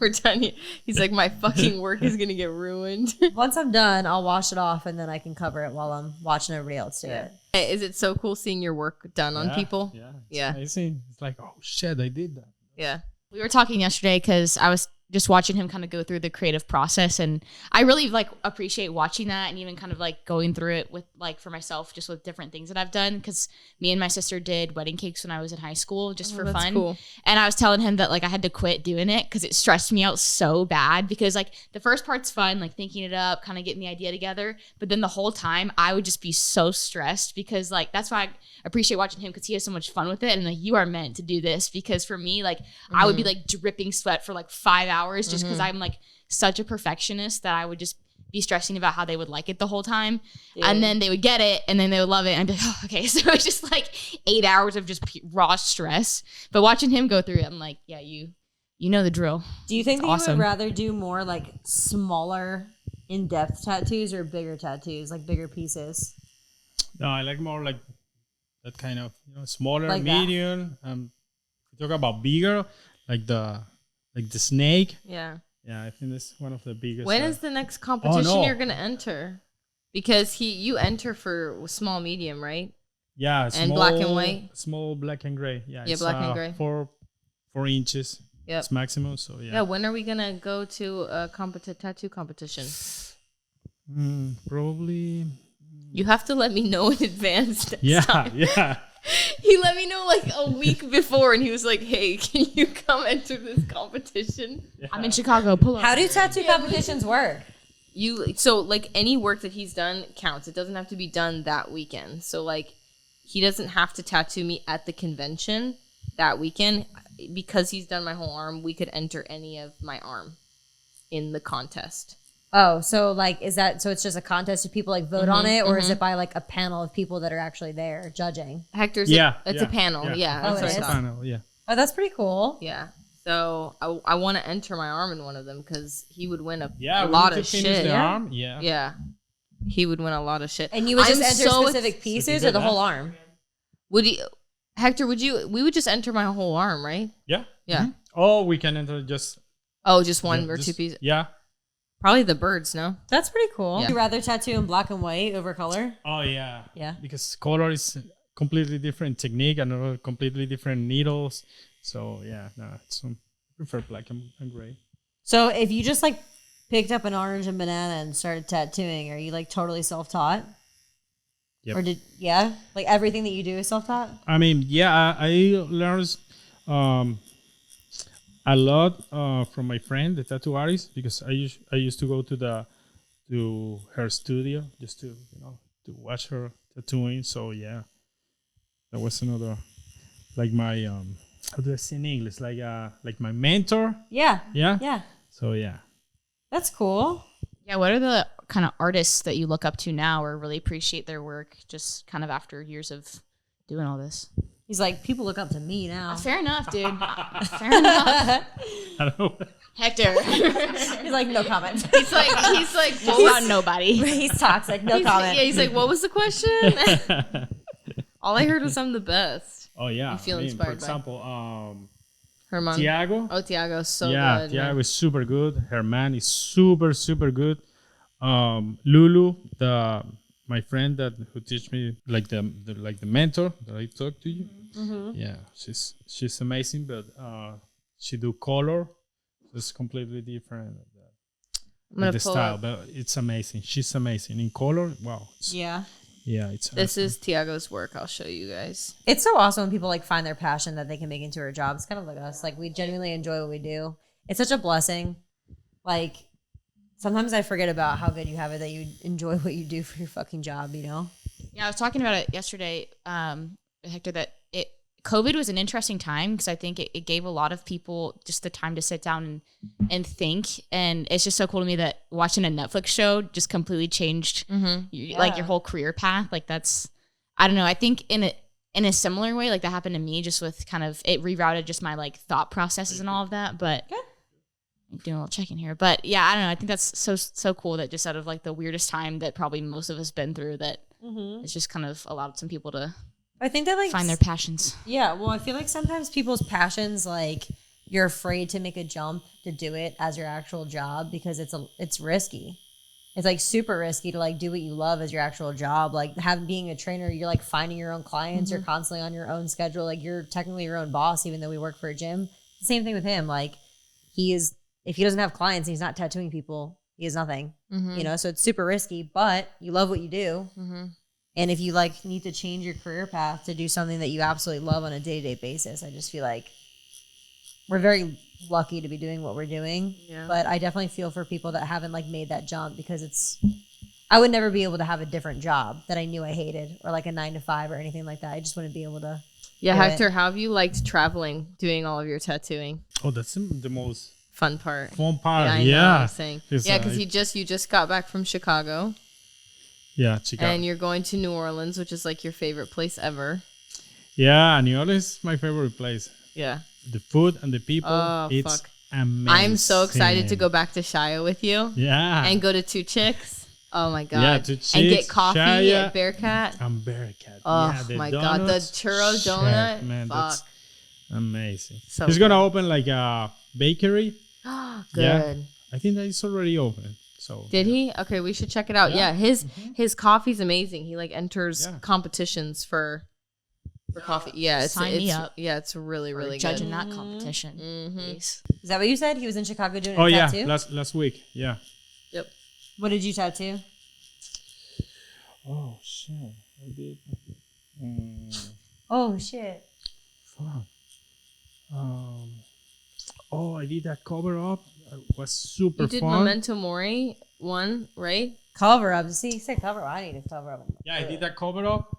Speaker 1: We're done. He's like, my fucking work is going to get ruined.
Speaker 4: Once I'm done, I'll wash it off, and then I can cover it while I'm watching everybody else do it.
Speaker 1: Is it so cool seeing your work done on people?
Speaker 3: Yeah. It's
Speaker 1: Yeah.
Speaker 3: amazing. It's like, oh shit, I did that.
Speaker 1: Yeah.
Speaker 2: We were talking yesterday because I was just watching him kind of go through the creative process, and I really like appreciate watching that, and even kind of like going through it with like for myself, just with different things that I've done. Because me and my sister did wedding cakes when I was in high school, just for
Speaker 1: that's
Speaker 2: fun.
Speaker 1: cool.
Speaker 2: And I was telling him that like I had to quit doing it because it stressed me out so bad. Because like the first part's fun, like thinking it up, kind of getting the idea together, but then the whole time I would just be so stressed because like that's why I appreciate watching him, because he has so much fun with it. And like, you are meant to do this, because for me, like I would be like dripping sweat for like 5 hours just because I'm like such a perfectionist that I would just be stressing about how they would like it the whole time. And then they would get it and then they would love it. And I'd be like, oh, okay. So it's just like 8 hours of just raw stress. But watching him go through it, I'm like, yeah, you know the drill.
Speaker 4: Do you think that you
Speaker 2: awesome.
Speaker 4: would rather do more like smaller, in-depth tattoos or bigger tattoos, like bigger pieces?
Speaker 3: No, I like more like that kind of smaller,
Speaker 4: Like that?
Speaker 3: medium. We talk about bigger, like the snake.
Speaker 1: Yeah.
Speaker 3: Yeah, I think that's one of the biggest.
Speaker 1: When is the next competition
Speaker 3: no.
Speaker 1: you're going to enter? Because you enter for small, medium, right?
Speaker 3: Yeah,
Speaker 1: and black and white?
Speaker 3: Small black and gray. Yeah,
Speaker 1: Yeah,
Speaker 3: it's,
Speaker 1: black and gray.
Speaker 3: 4 inches.
Speaker 1: Yep.
Speaker 3: It's maximum. So
Speaker 1: Yeah, when are we going to go to a tattoo competition?
Speaker 3: Probably.
Speaker 1: You have to let me know in advance. next
Speaker 3: Yeah,
Speaker 1: time.
Speaker 3: yeah.
Speaker 1: He let me know like a week before, and he was like, "Hey, can you come enter this competition?"
Speaker 2: I'm in Chicago. Pull up.
Speaker 4: How do tattoo competitions work?
Speaker 1: So like any work that he's done counts. It doesn't have to be done that weekend. So like he doesn't have to tattoo me at the convention that weekend. Because he's done my whole arm, we could enter any of my arm in the contest.
Speaker 4: Oh, so like, is that, so it's just a contest of people like vote on it, or is it by like a panel of people that are actually there judging?
Speaker 1: Hector's it's a panel. Yeah,
Speaker 4: Oh,
Speaker 1: that's
Speaker 4: it
Speaker 1: what I
Speaker 4: is?
Speaker 1: thought.
Speaker 3: Panel, yeah.
Speaker 4: Oh, that's pretty cool.
Speaker 1: Yeah. So I want to enter my arm in one of them because he would win a
Speaker 3: Yeah, we
Speaker 1: lot
Speaker 3: need
Speaker 1: of
Speaker 3: to finish
Speaker 1: shit.
Speaker 3: the
Speaker 1: Yeah.
Speaker 3: arm. Yeah.
Speaker 1: Yeah. He would win a lot of shit.
Speaker 4: And you would just
Speaker 1: I'm
Speaker 4: enter
Speaker 1: so
Speaker 4: specific pieces or the whole arm?
Speaker 1: Would he, Hector, we would just enter my whole arm, right?
Speaker 3: Yeah.
Speaker 1: Yeah.
Speaker 3: Oh, we can enter just
Speaker 1: Oh, just one
Speaker 3: yeah,
Speaker 1: or
Speaker 3: just-
Speaker 1: two pieces.
Speaker 3: Yeah.
Speaker 1: Probably the birds, no?
Speaker 4: That's pretty cool.
Speaker 1: Yeah.
Speaker 4: Would you rather tattoo in black and white over color?
Speaker 3: Oh yeah.
Speaker 4: Yeah.
Speaker 3: Because color is completely different technique and completely different needles. So yeah, no, I prefer black and gray.
Speaker 4: So if you just like picked up an orange and banana and started tattooing, are you like totally self-taught?
Speaker 3: Yep.
Speaker 4: Or like everything that you do is self-taught?
Speaker 3: I mean, yeah, I learned a lot from my friend, the tattoo artist, because I used to go to her studio just to to watch her tattooing. So yeah, that was another like my how do I say in English, like my mentor.
Speaker 4: Yeah.
Speaker 3: Yeah.
Speaker 4: Yeah.
Speaker 3: So yeah.
Speaker 4: That's cool.
Speaker 2: Yeah, what are the kind of artists that you look up to now or really appreciate their work just kind of after years of doing all this?
Speaker 4: He's like, people look up to me now.
Speaker 2: Fair enough, dude. Fair enough.
Speaker 3: I don't know.
Speaker 2: Hector.
Speaker 4: He's like, no comment.
Speaker 2: he's like, what about nobody?
Speaker 4: He's toxic. No comment.
Speaker 1: Yeah, he's like, what was the question? All I heard was I'm the best.
Speaker 3: Oh yeah.
Speaker 1: You feel
Speaker 3: I mean,
Speaker 1: inspired
Speaker 3: for
Speaker 1: by-
Speaker 3: example,
Speaker 1: Herman.
Speaker 3: Tiago.
Speaker 1: Oh, Tiago's so
Speaker 3: Yeah,
Speaker 1: good.
Speaker 3: Tiago
Speaker 1: man.
Speaker 3: is super good. Herman is super good. Lulu, my friend who teach me like the mentor that I talked to you. Yeah, she's amazing, but she do color. It's completely different.
Speaker 1: I'm gonna
Speaker 3: The
Speaker 1: pull
Speaker 3: style,
Speaker 1: up.
Speaker 3: but it's amazing. She's amazing in color. Wow.
Speaker 4: Yeah.
Speaker 3: Yeah, it's
Speaker 1: This
Speaker 3: awesome.
Speaker 1: is Tiago's work. I'll show you guys.
Speaker 4: It's so awesome when people like find their passion that they can make into a job. It's kind of like us. Like we genuinely enjoy what we do. it's such a blessing. Like, sometimes I forget about how good you have it, that you enjoy what you do for your fucking job, you know?
Speaker 2: Yeah, I was talking about it yesterday, Hector, that COVID was an interesting time because I think it gave a lot of people just the time to sit down and think. And it's just so cool to me that watching a Netflix show just completely changed like your whole career path. Like that's, I don't know. I think in a similar way, like that happened to me, just with kind of, it rerouted just my like thought processes and all of that. But I'm doing a little check in here. But yeah, I don't know. I think that's so cool that just out of like the weirdest time that probably most of us been through, that it's just kind of allowed some people to
Speaker 4: I think that like
Speaker 2: find their passions.
Speaker 4: Yeah, well, I feel like sometimes people's passions, like you're afraid to make a jump to do it as your actual job because it's risky. It's like super risky to like do what you love as your actual job. Like being a trainer, you're like finding your own clients. You're constantly on your own schedule. Like you're technically your own boss, even though we work for a gym. The same thing with him. Like if he doesn't have clients and he's not tattooing people, he has nothing. You know, so it's super risky. But you love what you do. And if you like need to change your career path to do something that you absolutely love on a day-to-day basis, I just feel like we're very lucky to be doing what we're doing. Yeah. But I definitely feel for people that haven't like made that jump, because I would never be able to have a different job that I knew I hated, or like a 9 to 5 or anything like that. I just wouldn't be able to.
Speaker 1: Yeah, Hector, how have you liked traveling, doing all of your tattooing?
Speaker 3: Oh, that's the most
Speaker 1: fun part.
Speaker 3: Yeah.
Speaker 1: I'm saying. Yeah, because you just got back from Chicago.
Speaker 3: Yeah, Chicago.
Speaker 1: And you're going to New Orleans, which is like your favorite place ever.
Speaker 3: Yeah, New Orleans is my favorite place.
Speaker 1: Yeah.
Speaker 3: The food and the people, it's amazing.
Speaker 1: I'm so excited to go back to Shia with you.
Speaker 3: Yeah.
Speaker 1: And go to Two Chicks. Oh my God.
Speaker 3: Yeah, Two Chicks.
Speaker 1: And get coffee
Speaker 3: Shia,
Speaker 1: at Bearcat.
Speaker 3: And Bearcat.
Speaker 1: Oh
Speaker 3: yeah,
Speaker 1: my God. The churro donut.
Speaker 3: Man, that's amazing.
Speaker 1: So
Speaker 3: He's going to open like a bakery.
Speaker 1: Good.
Speaker 3: Yeah. I think that it's already open. So,
Speaker 1: did he? Okay, we should check it out. Yeah, his coffee's amazing. He like enters competitions for coffee. Yeah,
Speaker 2: Sign me up.
Speaker 1: Yeah, it's really good.
Speaker 2: Judging that competition.
Speaker 4: Is that what you said? He was in Chicago doing a tattoo?
Speaker 3: Oh yeah, last week. Yeah.
Speaker 1: Yep.
Speaker 4: What did you tattoo?
Speaker 3: Oh shit! I did.
Speaker 4: Oh shit!
Speaker 3: Fuck. Oh, I did that cover up. It was super fun.
Speaker 1: You did Memento Mori one, right?
Speaker 4: Cover up. See, you said cover up. I need to cover up.
Speaker 3: Yeah, I did that cover up.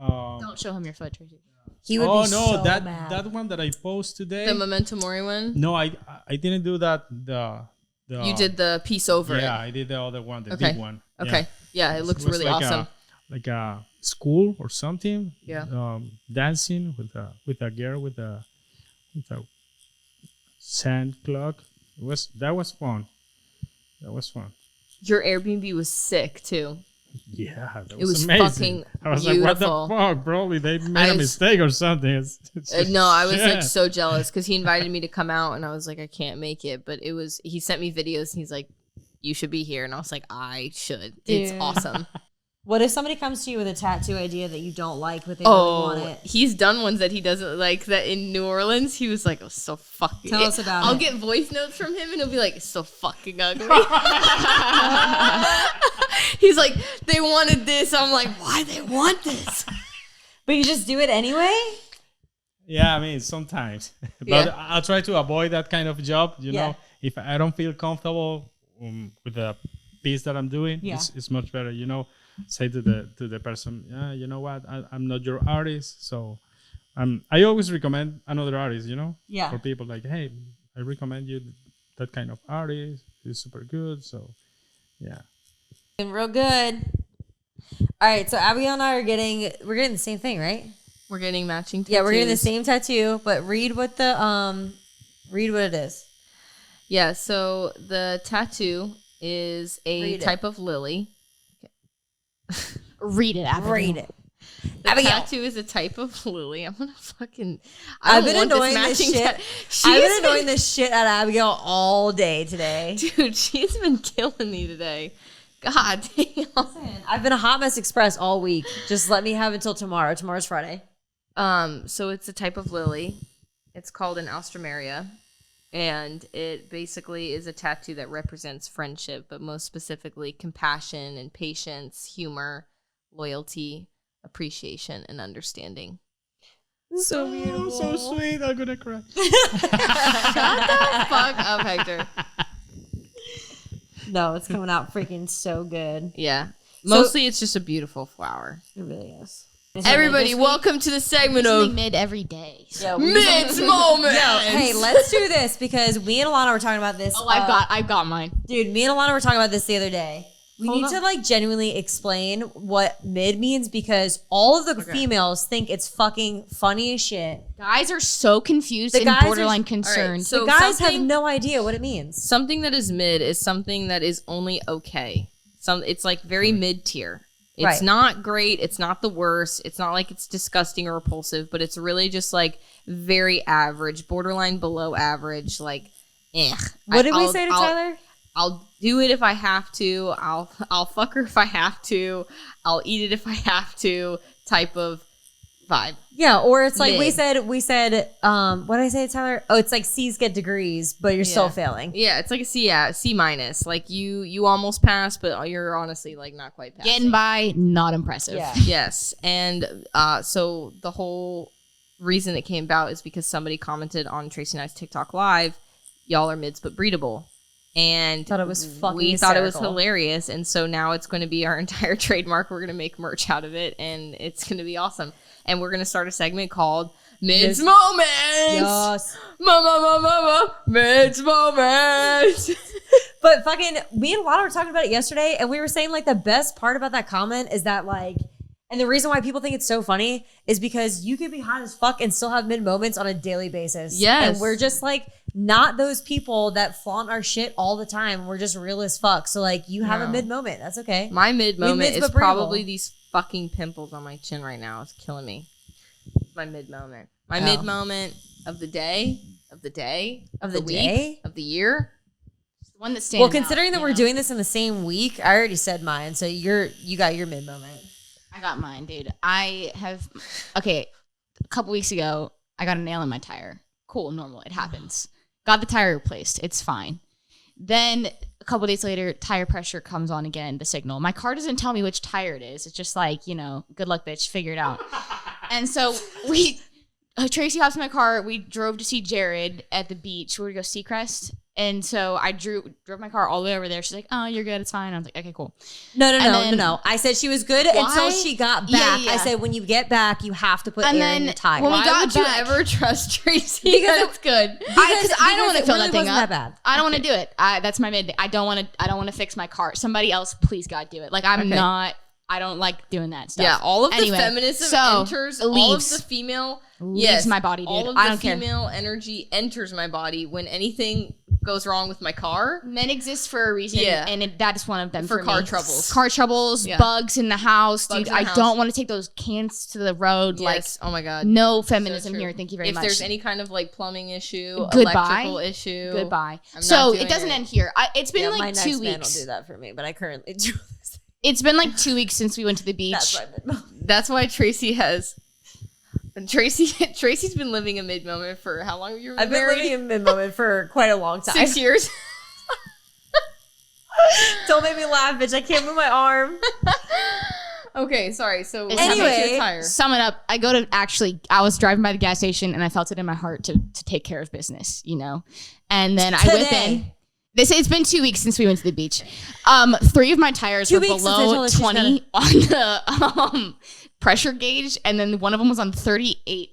Speaker 2: Don't show him your foot, Tracy.
Speaker 4: He would be so
Speaker 3: that
Speaker 4: mad.
Speaker 3: that one that I post today.
Speaker 1: The Memento Mori one.
Speaker 3: No, I didn't do that.
Speaker 1: You did the piece over it.
Speaker 3: Yeah, I did the other one, the big one.
Speaker 1: Okay. Yeah, it looks really
Speaker 3: like
Speaker 1: awesome.
Speaker 3: Like a school or something.
Speaker 1: Yeah.
Speaker 3: Dancing with a girl with a sand clock. That was fun.
Speaker 1: Your Airbnb was sick too.
Speaker 3: Yeah, that
Speaker 1: it was
Speaker 3: amazing.
Speaker 1: Fucking
Speaker 3: I was
Speaker 1: beautiful.
Speaker 3: like, what the fuck? Probably they made a mistake or something.
Speaker 1: No, I was like so jealous because he invited me to come out and I was like, I can't make it. But he sent me videos and he's like, you should be here. And I was like, I should. It's awesome.
Speaker 4: What if somebody comes to you with a tattoo idea that you don't like, but they really want it?
Speaker 1: He's done ones that he doesn't like. That in New Orleans, he was like, "Oh, so fucking."
Speaker 4: Tell us about it.
Speaker 1: I'll get voice notes from him, and he'll be like, "So fucking ugly." He's like, "They wanted this." I'm like, "Why they want this?"
Speaker 4: But you just do it anyway.
Speaker 3: Yeah, I mean sometimes, but I'll try to avoid that kind of job. You know, if I don't feel comfortable with the piece that I'm doing, it's much better. You know. Say to the person, you know what, I'm not your artist, so I always recommend another artist, you know, for people like, hey, I recommend you that kind of artist. He's super good, so
Speaker 4: And real good. All right, so Abigail and I we're getting the same thing, right?
Speaker 1: We're getting matching tattoos.
Speaker 4: Yeah, we're getting the same tattoo, but read what it is.
Speaker 1: Yeah, so the tattoo is a type of lily.
Speaker 2: Read it, Abigail.
Speaker 4: Read it.
Speaker 1: The tattoo is a type of lily. I'm gonna fucking. I've been annoying this shit.
Speaker 4: I've been annoying this shit out of Abigail all day today,
Speaker 1: dude. She's been killing me today. God damn.
Speaker 4: Listen, I've been a hot mess express all week. Just let me have until tomorrow. Tomorrow's Friday.
Speaker 1: So it's a type of lily. It's called an alstroemeria. And it basically is a tattoo that represents friendship, but most specifically compassion and patience, humor, loyalty, appreciation, and understanding. So beautiful.
Speaker 3: So sweet. I'm gonna cry.
Speaker 1: Shut the fuck up, Hector.
Speaker 4: No, it's coming out freaking so good.
Speaker 1: Yeah. Mostly it's just a beautiful flower.
Speaker 4: It really is.
Speaker 1: Everybody, welcome to the segment of
Speaker 2: mid every day.
Speaker 4: Yo,
Speaker 1: Mid's Moment.
Speaker 4: hey, let's do this because me and Alana were talking about this.
Speaker 2: Oh, I've got mine.
Speaker 4: Dude, me and Alana were talking about this the other day. We need to like genuinely explain what mid means because all of the females think it's fucking funny as shit.
Speaker 2: Guys are so confused and borderline concerned.
Speaker 1: Right, so
Speaker 4: the guys have no idea what it means.
Speaker 1: Something that is mid is something that is only okay. It's like very mid tier. It's not great. It's not the worst. It's not like it's disgusting or repulsive, but it's really just like very average, borderline below average. Like,
Speaker 4: What did we say to Tyler?
Speaker 1: I'll do it if I have to. I'll fuck her if I have to. I'll eat it if I have to. Type of vibe.
Speaker 4: Yeah, or it's like
Speaker 1: Mid.
Speaker 4: we said. What did I say to Tyler? Oh, it's like C's get degrees, but you're still failing.
Speaker 1: Yeah, it's like a C. Yeah, C minus. Like you almost passed, but you're honestly like not quite passing.
Speaker 2: Getting by, not impressive.
Speaker 4: Yeah.
Speaker 1: Yes, and so the whole reason it came about is because somebody commented on Tracy and I's TikTok live, "Y'all are mids but breedable." And
Speaker 4: Thought it was fucking
Speaker 1: we thought it was
Speaker 4: hysterical.
Speaker 1: hilarious, and so now it's going to be our entire trademark. We're going to make merch out of it, and it's going to be awesome. And we're going to start a segment called Mid's Moments.
Speaker 4: Yes.
Speaker 1: Mid's Moments.
Speaker 4: But fucking, me and Lana were talking about it yesterday, and we were saying like the best part about that comment is that like, and the reason why people think it's so funny is because you can be hot as fuck and still have mid moments on a daily basis.
Speaker 1: Yes.
Speaker 4: And we're just like not those people that flaunt our shit all the time. We're just real as fuck. So like you have a mid moment. That's okay.
Speaker 1: My mid moment
Speaker 4: mids,
Speaker 1: is
Speaker 4: but breathable.
Speaker 1: probably these fucking pimples on my chin right now. It's killing me. My mid moment. My mid moment of the day, of the day,
Speaker 4: Of the
Speaker 1: week,
Speaker 4: day?
Speaker 1: of the year.
Speaker 2: The one that's standing
Speaker 4: Well, considering that we're doing this in the same week, I already said mine. So you got your mid moment.
Speaker 2: I got mine, dude. A couple weeks ago, I got a nail in my tire. Cool, normal, it happens. Got the tire replaced. It's fine. Then a couple days later, tire pressure comes on again, the signal. My car doesn't tell me which tire it is. It's just like, good luck, bitch, figure it out. And so Tracy hops in my car. We drove to see Jared at the beach. We were to go Seacrest. And so I drove my car all the way over there. She's like, "Oh, you're good. It's fine." I was like, "Okay, cool."
Speaker 4: No. I said she was good until she got back.
Speaker 2: Yeah.
Speaker 4: I said, when you get back, you have to put
Speaker 2: And
Speaker 4: air
Speaker 2: then
Speaker 4: in your tire.
Speaker 2: when we
Speaker 1: Why
Speaker 2: got
Speaker 1: would you
Speaker 2: back-
Speaker 1: ever trust Tracy?
Speaker 4: Because
Speaker 1: That's good.
Speaker 2: Because I don't want to
Speaker 4: it
Speaker 2: fill
Speaker 4: really
Speaker 2: that thing
Speaker 4: wasn't
Speaker 2: up.
Speaker 4: that bad.
Speaker 2: I don't want to do it. That's my mid. I don't want to fix my car. Somebody else, please, God, do it. Like I don't like doing that stuff.
Speaker 1: Yeah, all of
Speaker 2: Anyway,
Speaker 1: the feminism
Speaker 2: so,
Speaker 1: enters. All of
Speaker 2: leaves.
Speaker 1: the female
Speaker 2: Leaves my body, dude.
Speaker 1: All of
Speaker 2: I
Speaker 1: the
Speaker 2: don't care.
Speaker 1: female energy enters my body when anything goes wrong with my car.
Speaker 2: Men exist for a reason, and that is one of them
Speaker 1: For
Speaker 2: for
Speaker 1: car
Speaker 2: me.
Speaker 1: troubles.
Speaker 2: Car troubles,
Speaker 1: Yeah.
Speaker 2: bugs in the house,
Speaker 1: Bugs
Speaker 2: dude.
Speaker 1: in the
Speaker 2: I
Speaker 1: house.
Speaker 2: don't want to take those cans to the road.
Speaker 1: Yes. Oh my god.
Speaker 2: No feminism
Speaker 1: So true.
Speaker 2: here. Thank you very
Speaker 1: if
Speaker 2: much.
Speaker 1: there's any kind of like plumbing issue,
Speaker 2: Goodbye.
Speaker 1: electrical issue,
Speaker 2: Goodbye.
Speaker 1: I'm
Speaker 2: So
Speaker 1: not
Speaker 2: it
Speaker 1: doing
Speaker 2: doesn't
Speaker 1: it.
Speaker 2: end here. It's been
Speaker 4: my
Speaker 2: like
Speaker 4: next
Speaker 2: 2
Speaker 4: man will
Speaker 2: weeks.
Speaker 4: do that for me, but I currently do this.
Speaker 2: It's been like 2 weeks since we went to the beach.
Speaker 4: That's my mid moment.
Speaker 1: That's why Tracy has. Tracy's been living a mid moment for how long? You
Speaker 4: I've been
Speaker 1: married?
Speaker 4: living in mid moment for quite a long time.
Speaker 1: 6 years.
Speaker 4: Don't make me laugh, bitch. I can't move my arm.
Speaker 1: Okay, sorry. So
Speaker 2: It's
Speaker 1: what happened to
Speaker 4: anyway,
Speaker 1: your tire?
Speaker 2: Sum it up. I was driving by the gas station and I felt it in my heart to take care of business, And then I whip in. It's been 2 weeks since we went to the beach. 3 of my tires
Speaker 4: 2
Speaker 2: were
Speaker 4: weeks since I
Speaker 2: below
Speaker 4: told her she's
Speaker 2: 20 on the pressure gauge, and then one of them was on 38.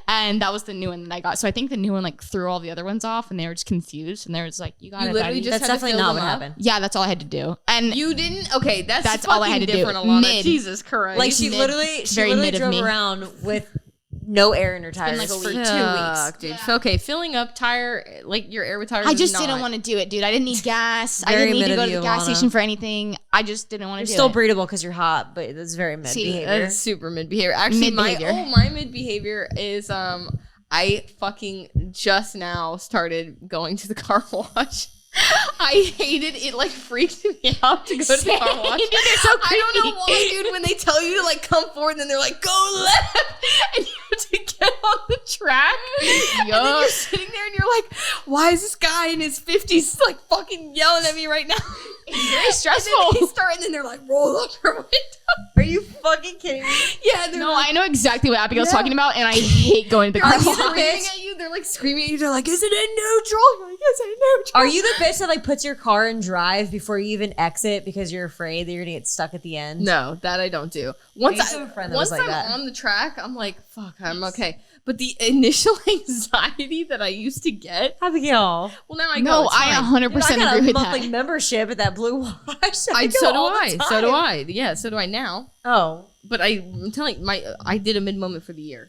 Speaker 2: And that was the new one that I got. So I think the new one like threw all the other ones off, and they were just confused. And they were just like, "You got
Speaker 1: You
Speaker 2: it."
Speaker 1: literally
Speaker 2: Daddy."
Speaker 1: just
Speaker 4: That's
Speaker 1: had to
Speaker 4: definitely
Speaker 1: fill
Speaker 4: not
Speaker 1: them
Speaker 4: what
Speaker 1: up?
Speaker 4: happened.
Speaker 2: Yeah, that's all I had to do. And
Speaker 1: You didn't? Okay, that's
Speaker 2: all I had
Speaker 1: fucking
Speaker 2: to do.
Speaker 1: different, Alana.
Speaker 2: Mid.
Speaker 1: Jesus Christ.
Speaker 4: Like she
Speaker 2: Mid.
Speaker 4: literally
Speaker 2: Very mid of
Speaker 4: drove
Speaker 2: me.
Speaker 4: around with no air in her tires
Speaker 2: like a
Speaker 4: for 2
Speaker 2: week.
Speaker 4: weeks.
Speaker 1: Fuck, dude. So, okay, filling up tire, like your air with tires.
Speaker 2: I just
Speaker 1: is
Speaker 2: didn't
Speaker 1: not-
Speaker 2: want to do it, dude. I didn't need gas. I
Speaker 4: Very
Speaker 2: didn't need to
Speaker 4: mid
Speaker 2: go
Speaker 4: of
Speaker 2: to the
Speaker 4: you,
Speaker 2: gas
Speaker 4: Alana.
Speaker 2: station for anything. I just didn't want to
Speaker 4: You're
Speaker 2: do
Speaker 4: still
Speaker 2: it.
Speaker 4: breathable because you're hot, but that's very mid behavior.
Speaker 1: That's super mid behavior. Actually,
Speaker 2: Mid behavior.
Speaker 1: my mid behavior is I fucking just now started going to the car wash. I hated it. Like freaked me out to go to the car wash.
Speaker 2: Dude, they're so
Speaker 1: I don't know
Speaker 2: creepy.
Speaker 1: why, dude. When they tell you to like come forward, and then they're like go left, and you have to get on the track. And then you're sitting there and you're like, why is this guy in his 50s like fucking yelling at me right now?
Speaker 2: It's very stressful.
Speaker 1: And then they're like, roll up your window.
Speaker 4: Are you fucking kidding me?
Speaker 1: Yeah, they're
Speaker 2: No,
Speaker 1: like,
Speaker 2: I know exactly what Abigail's talking about, and I hate going to the car
Speaker 1: are you
Speaker 2: wash.
Speaker 1: screaming at you? They're like screaming at you. They're like, is it in neutral? You're like, yes, in neutral.
Speaker 4: Are you the bitch that like puts your car in drive before you even exit because you're afraid that you're gonna get stuck at the end?
Speaker 1: No, that I don't do.
Speaker 4: I used to have a friend that was like
Speaker 1: I'm
Speaker 4: that.
Speaker 1: on the track, I'm like, fuck, I'm okay. But the initial anxiety that I used to get,
Speaker 4: Abigail.
Speaker 1: well, now I
Speaker 2: No,
Speaker 1: know.
Speaker 2: I 100%
Speaker 4: I got
Speaker 2: agree
Speaker 4: a
Speaker 2: with
Speaker 4: monthly
Speaker 2: that.
Speaker 4: membership at that Blue Wash. I go
Speaker 1: So do
Speaker 4: all the
Speaker 1: I.
Speaker 4: time.
Speaker 1: So do I. Yeah, so do I now.
Speaker 4: Oh,
Speaker 1: But I'm telling you, I did a mid moment for the year.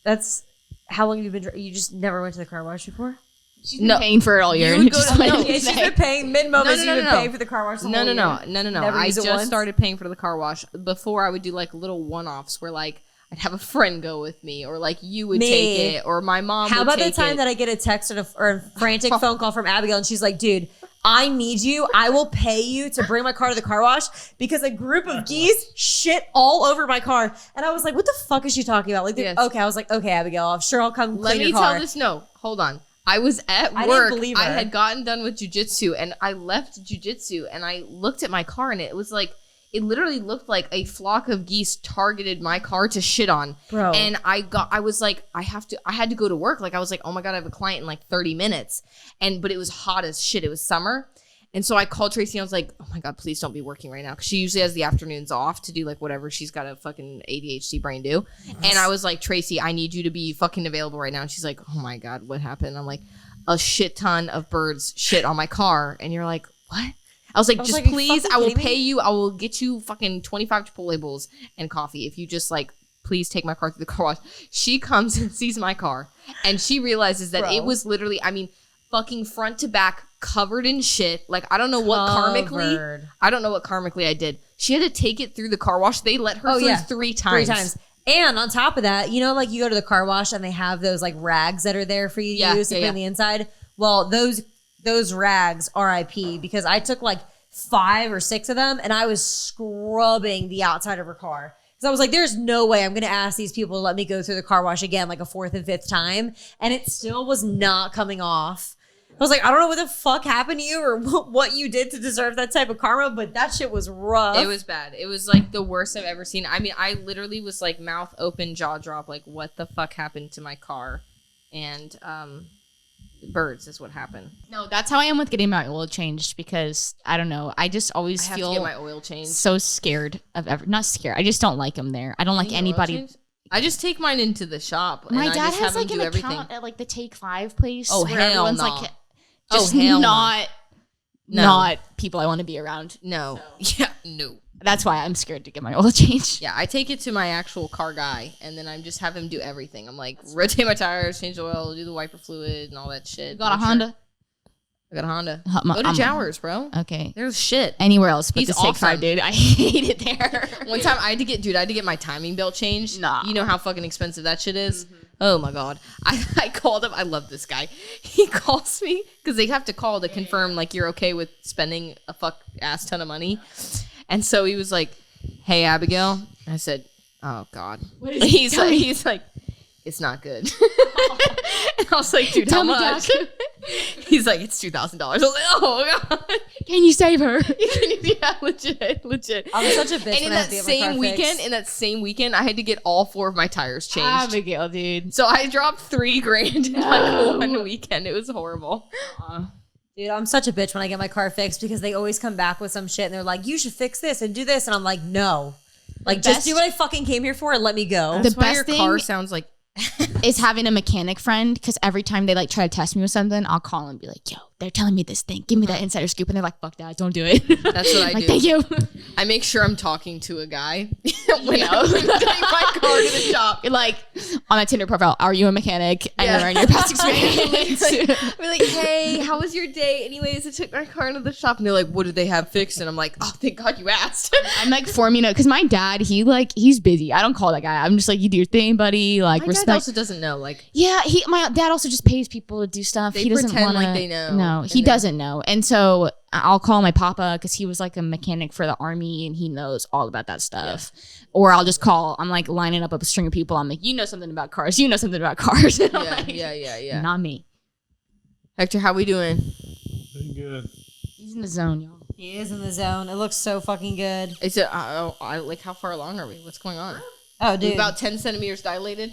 Speaker 4: that's how long have you been? You just never went to the car wash before?
Speaker 2: She's been paying for it all year.
Speaker 1: You
Speaker 2: and
Speaker 1: would
Speaker 2: you're
Speaker 1: go
Speaker 2: just
Speaker 1: to-
Speaker 2: like,
Speaker 1: no,
Speaker 4: Yeah, she's been paying mid moments. You've been paying for the car wash. The
Speaker 1: No.
Speaker 4: whole year. Never
Speaker 1: I
Speaker 4: used it
Speaker 1: just
Speaker 4: once?
Speaker 1: started paying for the car wash. Before I would do like little one-offs where like I'd have a friend go with me, or like you would
Speaker 4: Me.
Speaker 1: take it, or my mom.
Speaker 4: How
Speaker 1: would
Speaker 4: about the
Speaker 1: take
Speaker 4: time
Speaker 1: it.
Speaker 4: that I get a text or a frantic phone call from Abigail, and she's like, "Dude, I need you. I will pay you to bring my car to the car wash because a group of geese shit all over my car." And I was like, "What the fuck is she talking about?" Like,
Speaker 1: Yes.
Speaker 4: okay, I was like, "Okay, Abigail, I'm sure I'll come
Speaker 1: Let
Speaker 4: clean
Speaker 1: me
Speaker 4: your car."
Speaker 1: tell this. No, hold on. I was at
Speaker 4: I didn't
Speaker 1: work.
Speaker 4: believe
Speaker 1: I
Speaker 4: her.
Speaker 1: had gotten done with jujitsu, and I left jujitsu, and I looked at my car, and it was like, it literally looked like a flock of geese targeted my car to shit on.
Speaker 4: Bro.
Speaker 1: And I was like, I had to go to work. Like, I was like, oh my God, I have a client in like 30 minutes. But it was hot as shit. It was summer. And so I called Tracy and I was like, oh my God, please don't be working right now. Cause she usually has the afternoons off to do like whatever she's got a fucking ADHD brain do. And I was like, Tracy, I need you to be fucking available right now. And she's like, oh my God, what happened? I'm like, a shit ton of birds shit on my car. And you're like, what? I was like, just
Speaker 4: like, are you
Speaker 1: please,
Speaker 4: fucking
Speaker 1: I will
Speaker 4: kidding me?
Speaker 1: pay you. I will get you fucking 25 Chipotle bowls and coffee if you just like, please take my car through the car wash. She comes and sees my car and she realizes that
Speaker 4: Bro.
Speaker 1: it was literally, I mean, fucking front to back covered in shit. Like, I don't know what
Speaker 4: Covered.
Speaker 1: karmically I did. She had to take it through the car wash. They let her through 3 times.
Speaker 4: 3 times. And on top of that, you know, like you go to the car wash and they have those like rags that are there for you to use to put on the inside. Well, those rags, RIP, because I took like 5 or 6 of them and I was scrubbing the outside of her car. Because I was like, there's no way I'm going to ask these people to let me go through the car wash again like a 4th and 5th time. And it still was not coming off. I was like, I don't know what the fuck happened to you or what you did to deserve that type of karma, but that shit was rough.
Speaker 1: It was bad. It was like the worst I've ever seen. I mean, I literally was like mouth open, jaw drop, like what the fuck happened to my car? And birds is what happened.
Speaker 2: No, that's how I am with getting my oil changed because I don't know. I just always
Speaker 1: I have
Speaker 2: feel
Speaker 1: to get my oil changed.
Speaker 2: so scared of not scared. I just don't like them there. I don't like
Speaker 1: Your oil
Speaker 2: anybody.
Speaker 1: changed? I just take mine into the shop.
Speaker 2: My
Speaker 1: and I
Speaker 2: dad
Speaker 1: just
Speaker 2: has
Speaker 1: have
Speaker 2: like
Speaker 1: him
Speaker 2: an
Speaker 1: do
Speaker 2: account at like the Take 5 place.
Speaker 1: Oh,
Speaker 2: where
Speaker 1: hell
Speaker 2: everyone's
Speaker 1: no.
Speaker 2: like,
Speaker 1: Oh,
Speaker 2: just
Speaker 1: hell no.
Speaker 2: not people I want to be around.
Speaker 1: No. Yeah, no.
Speaker 2: That's why I'm scared to get my oil changed.
Speaker 1: Yeah, I take it to my actual car guy, and then I just have him do everything. I'm like, rotate my tires, change the oil, do the wiper fluid, and all that shit.
Speaker 2: You got a
Speaker 1: Make sure-
Speaker 2: Honda?
Speaker 1: I got a Honda.
Speaker 2: Huh,
Speaker 1: Go to Jowers, bro.
Speaker 2: Okay.
Speaker 1: There's shit.
Speaker 2: Anywhere else but
Speaker 1: He's
Speaker 2: the Take
Speaker 1: awesome.
Speaker 2: 5, dude. I hate it there.
Speaker 1: One time I had to get my timing belt changed.
Speaker 2: Nah.
Speaker 1: You know how fucking expensive that shit is? Oh my God. I called him. I love this guy. He calls me because they have to call to confirm like you're okay with spending a fuck ass ton of money. And so he was like, hey, Abigail. I said, oh God. He's like, it's not good. And I was like, dude, how
Speaker 2: Tell me,
Speaker 1: much?
Speaker 2: Doc.
Speaker 1: He's like, it's $2,000. I was like, oh God.
Speaker 2: Can you save her?
Speaker 1: Yeah, legit.
Speaker 4: I'm such a bitch
Speaker 1: And
Speaker 4: when I have to get my car fixed.
Speaker 1: same weekend, I had to get all 4 of my tires changed.
Speaker 2: Abigail, dude.
Speaker 1: So I dropped $3,000 in like one weekend. It was horrible.
Speaker 4: Dude, I'm such a bitch when I get my car fixed because they always come back with some shit and they're like, you should fix this and do this. And I'm like, no. Like, just
Speaker 2: best-
Speaker 4: do what I fucking came here for and let me go.
Speaker 2: The
Speaker 1: That's why
Speaker 2: best
Speaker 1: your car
Speaker 2: thing-
Speaker 1: sounds like
Speaker 2: is having a mechanic friend because every time they like try to test me with something, I'll call and be like, yo, they're telling me this thing. Give me that insider scoop. And they're like, fuck that. Don't do it.
Speaker 1: That's what I
Speaker 2: like,
Speaker 1: do.
Speaker 2: thank you.
Speaker 1: I make sure I'm talking to a guy when I take my car to the shop.
Speaker 2: You're like, on that Tinder profile, are you a mechanic? And
Speaker 1: Yeah.
Speaker 2: you're in your past experience.
Speaker 1: We're like, hey, how was your day? Anyways, I took my car into the shop and they're like, what did they have fixed? And I'm like, oh, thank God you asked.
Speaker 2: I'm like forming a, because my dad, he's busy. I don't call that guy. I'm just like, you do your thing, buddy. Like,
Speaker 1: My
Speaker 2: respect.
Speaker 1: dad also doesn't know. Like,
Speaker 2: Yeah, my dad also just pays people to do stuff.
Speaker 1: They
Speaker 2: He doesn't
Speaker 1: pretend
Speaker 2: want
Speaker 1: like they know.
Speaker 2: No, No, he doesn't know. And so I'll call my papa because he was like a mechanic for the army and he knows all about that stuff. Yeah. Or I'll just I'm like lining up a string of people. I'm like, you know something about cars. You know something about cars.
Speaker 1: Yeah.
Speaker 2: Not me.
Speaker 1: Hector, how we doing?
Speaker 3: Doing good.
Speaker 2: He's in the zone, y'all.
Speaker 4: He is in the zone. It looks so fucking good.
Speaker 1: Is it? Like how far along are we? What's going on?
Speaker 4: Oh, dude.
Speaker 1: About 10 centimeters dilated.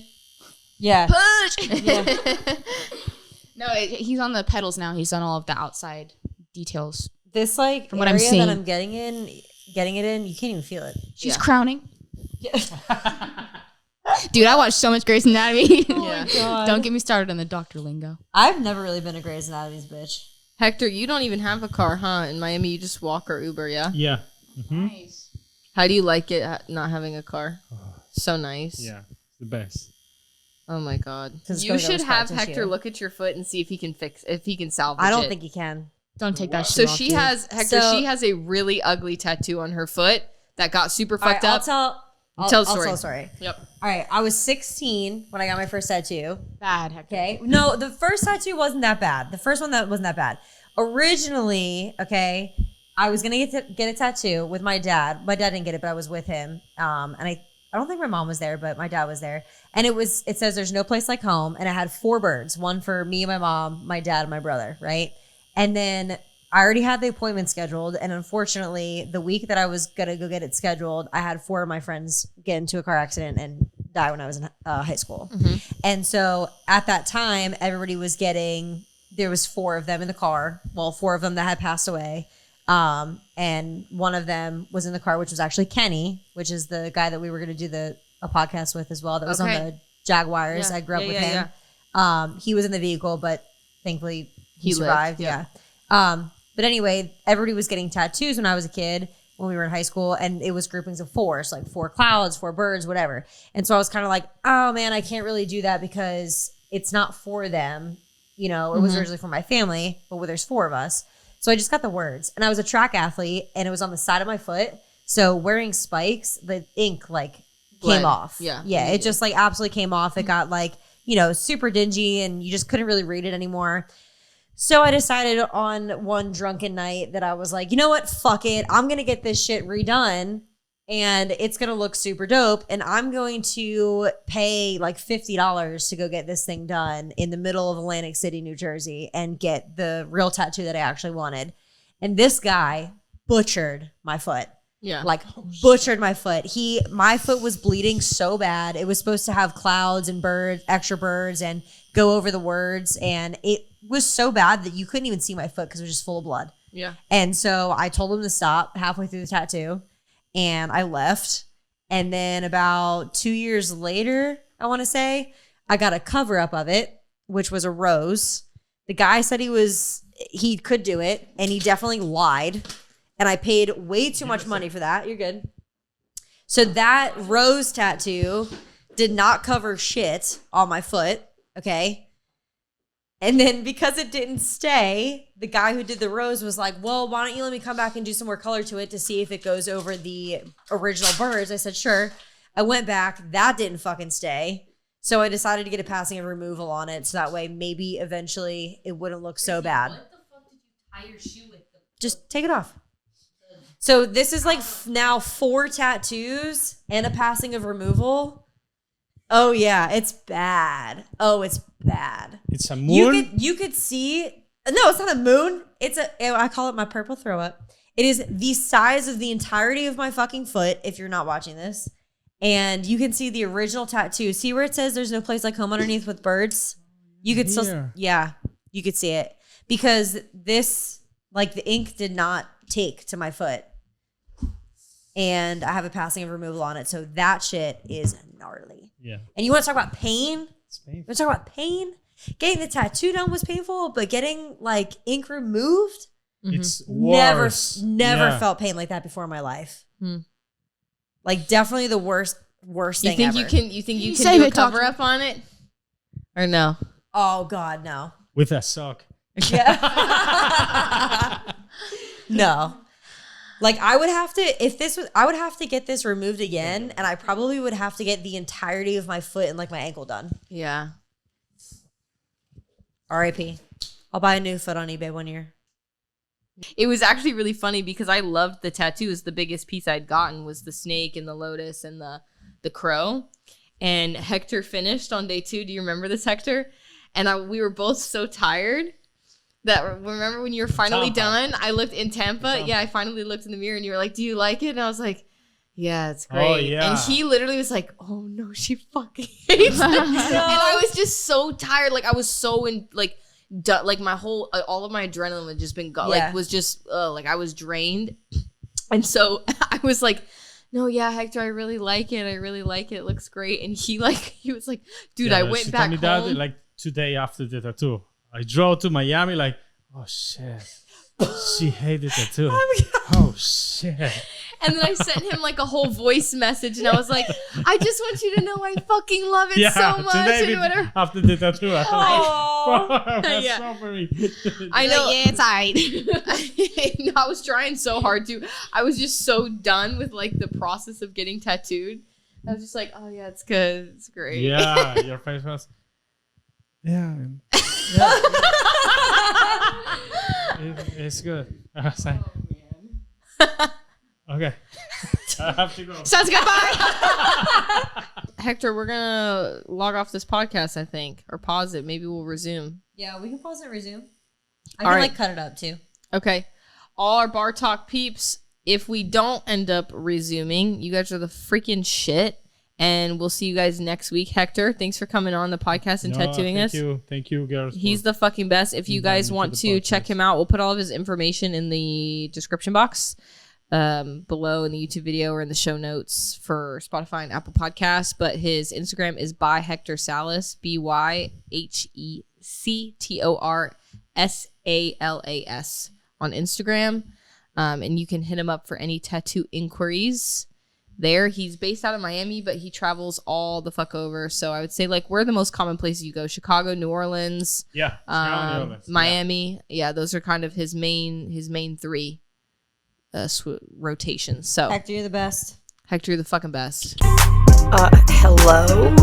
Speaker 4: Yeah.
Speaker 2: Push.
Speaker 4: Yeah.
Speaker 2: No, he's on the pedals now. He's on all of the outside details.
Speaker 4: This like
Speaker 2: from what
Speaker 4: area
Speaker 2: I'm seeing.
Speaker 4: that I'm getting it in, you can't even feel it.
Speaker 2: She's crowning. Dude, I watched so much Grey's Anatomy.
Speaker 4: Oh my God.
Speaker 2: Don't get me started on the doctor lingo.
Speaker 4: I've never really been a Grey's Anatomy's bitch.
Speaker 1: Hector, you don't even have a car, huh? In Miami, you just walk or Uber, yeah?
Speaker 3: Yeah. Mm-hmm.
Speaker 2: Nice.
Speaker 1: How do you like it not having a car? So nice.
Speaker 3: Yeah, the best.
Speaker 1: Oh my God.
Speaker 4: It's
Speaker 1: You
Speaker 4: gonna
Speaker 1: should
Speaker 4: go
Speaker 1: have
Speaker 4: scratch
Speaker 1: Hector
Speaker 4: you.
Speaker 1: look at your foot and see if he can salvage it.
Speaker 4: I don't think he can.
Speaker 2: Don't take that
Speaker 1: So
Speaker 2: shit off,
Speaker 1: she
Speaker 2: dude.
Speaker 1: has, Hector,
Speaker 4: So-
Speaker 1: she has a really ugly tattoo on her foot that got super
Speaker 4: All right,
Speaker 1: fucked up.
Speaker 4: I'll
Speaker 1: Tell the
Speaker 4: tell
Speaker 1: story.
Speaker 4: a story.
Speaker 1: Yep.
Speaker 4: All right, I was 16 when I got my first tattoo.
Speaker 2: Bad, Hector.
Speaker 4: Okay. No, the first tattoo wasn't that bad. The first one that wasn't that bad. Originally, okay, I was gonna get a tattoo with my dad. My dad didn't get it, but I was with him. And I don't think my mom was there, but my dad was there. And it says there's no place like home. And I had 4 birds, one for me and my mom, my dad, and my brother, right? And then I already had the appointment scheduled. And unfortunately, the week that I was gonna go get it scheduled, I had 4 of my friends get into a car accident and die when I was in high school.
Speaker 1: Mm-hmm.
Speaker 4: And so at that time, everybody was there was 4 of them in the car. Well, 4 of them that had passed away. And one of them was in the car, which was actually Kenny, which is the guy that we were going to do a podcast with as well. That was on the Jaguars.
Speaker 1: Yeah.
Speaker 4: I grew up with
Speaker 1: Yeah.
Speaker 4: him. He was in the vehicle, but thankfully he survived.
Speaker 1: lived,
Speaker 4: Yeah. But anyway, everybody was getting tattoos when I was a kid, when we were in high school, and it was groupings of 4, so like 4 clouds, 4 birds, whatever. And so I was kind of like, oh man, I can't really do that because it's not for them. You know, it was originally for my family, but there's 4 of us. So I just got the words. And I was a track athlete, and it was on the side of my foot. So wearing spikes, the ink like came off.
Speaker 1: Yeah.
Speaker 4: Yeah. It just like absolutely came off. It got like, super dingy, and you just couldn't really read it anymore. So I decided on one drunken night that I was like, you know what? Fuck it. I'm going to get this shit redone. And it's going to look super dope. And I'm going to pay like $50 to go get this thing done in the middle of Atlantic City, New Jersey, and get the real tattoo that I actually wanted. And this guy butchered my foot.
Speaker 1: Yeah.
Speaker 4: Like butchered my foot. My foot was bleeding so bad. It was supposed to have clouds and birds, extra birds, and go over the words. And it was so bad that you couldn't even see my foot because it was just full of blood.
Speaker 1: Yeah.
Speaker 4: And so I told him to stop halfway through the tattoo. And I left. And then about 2 years later, I want to say, I got a cover up of it, which was a rose. The guy said he could do it, and he definitely lied. And I paid way too much money for that. You're good. So that rose tattoo did not cover shit on my foot. Okay. And then because it didn't stay, the guy who did the rose was like, well, why don't you let me come back and do some more color to it to see if it goes over the original birds? I said, sure. I went back. That didn't fucking stay. So I decided to get a passing and removal on it. So that way maybe eventually it wouldn't look so bad.
Speaker 1: What the fuck did you tie your shoe with?
Speaker 4: Just take it off. So this is like now 4 tattoos and a passing of removal. Oh yeah, it's bad. Oh, it's bad.
Speaker 3: It's a moon.
Speaker 4: You could see. No, it's not a moon. I call it my purple throw up. It is the size of the entirety of my fucking foot. If you're not watching this, and you can see the original tattoo. See where it says "There's no place like home" underneath with birds. You could still, you could see it because this, like the ink did not take to my foot. And I have a passing of removal on it. So that shit is gnarly.
Speaker 3: Yeah.
Speaker 4: And you want to talk about pain?
Speaker 3: It's painful.
Speaker 4: You want to talk about pain? Getting the tattoo done was painful, but getting like ink removed,
Speaker 3: It's
Speaker 4: never
Speaker 3: worse.
Speaker 4: felt pain like that before in my life. Like definitely the worst thing ever.
Speaker 1: You think you can
Speaker 2: save
Speaker 1: do a
Speaker 2: it, talk
Speaker 1: cover up on it? Or no?
Speaker 4: Oh God, no.
Speaker 3: With a sock.
Speaker 4: Yeah. No. Like I would have to get this removed again, and I probably would have to get the entirety of my foot and like my ankle done.
Speaker 1: Yeah.
Speaker 4: R.I.P. I'll buy a new foot on eBay one year.
Speaker 1: It was actually really funny because I loved the tattoos. The biggest piece I'd gotten was the snake and the lotus and the crow. And Hector finished on day 2. Do you remember this, Hector? And we were both so tired that, remember when you were finally done? I looked in Tampa. Yeah, I finally looked in the mirror and you were like, do you like it? And I was like, yeah, it's great. Oh, yeah. And he literally was like, oh no, she fucking hates it. And I was just so tired. Like I was so like my whole all of my adrenaline had just been like was just like I was drained. And so I was like, no, yeah, Hector, I really like it. It looks great. And he was like, dude, I went back home.
Speaker 3: That, like 2 days after the tattoo, I drove to Miami like, oh shit, she hated the tattoo. Oh shit.
Speaker 1: And then I sent him like a whole voice message, and I was like, I just want you to know I fucking love it so much. And whatever.
Speaker 3: After the tattoo, I
Speaker 1: know.
Speaker 2: Yeah, it's alright.
Speaker 1: No, I was trying so hard to. I was just so done with like the process of getting tattooed. I was just like, oh yeah, it's good. It's great.
Speaker 3: Yeah, your face was. Yeah. It's good. I was like, okay. I have to go.
Speaker 2: Sounds good. Bye.
Speaker 1: Hector, we're gonna log off this podcast, I think, or pause it. Maybe we'll resume.
Speaker 4: Yeah, we can pause and resume. I can like cut it up too.
Speaker 1: Okay. All our BarTalk peeps, if we don't end up resuming, you guys are the freaking shit. And we'll see you guys next week. Hector, thanks for coming on the podcast and tattooing us.
Speaker 3: Thank you, girls.
Speaker 1: He's the fucking best. If you guys want to check him out, we'll put all of his information in the description box below in the YouTube video or in the show notes for Spotify and Apple Podcasts. But his Instagram is by Hector Salas, ByHectorSalas on Instagram. And you can hit him up for any tattoo inquiries. There, he's based out of Miami, but he travels all the fuck over. So I would say like where are the most common places you go? Chicago, New Orleans,
Speaker 3: New Orleans.
Speaker 1: Miami. Yeah, those are kind of his main 3 rotations. So
Speaker 4: Hector, you're the best.
Speaker 1: Hector, you're the fucking best.
Speaker 4: Hello.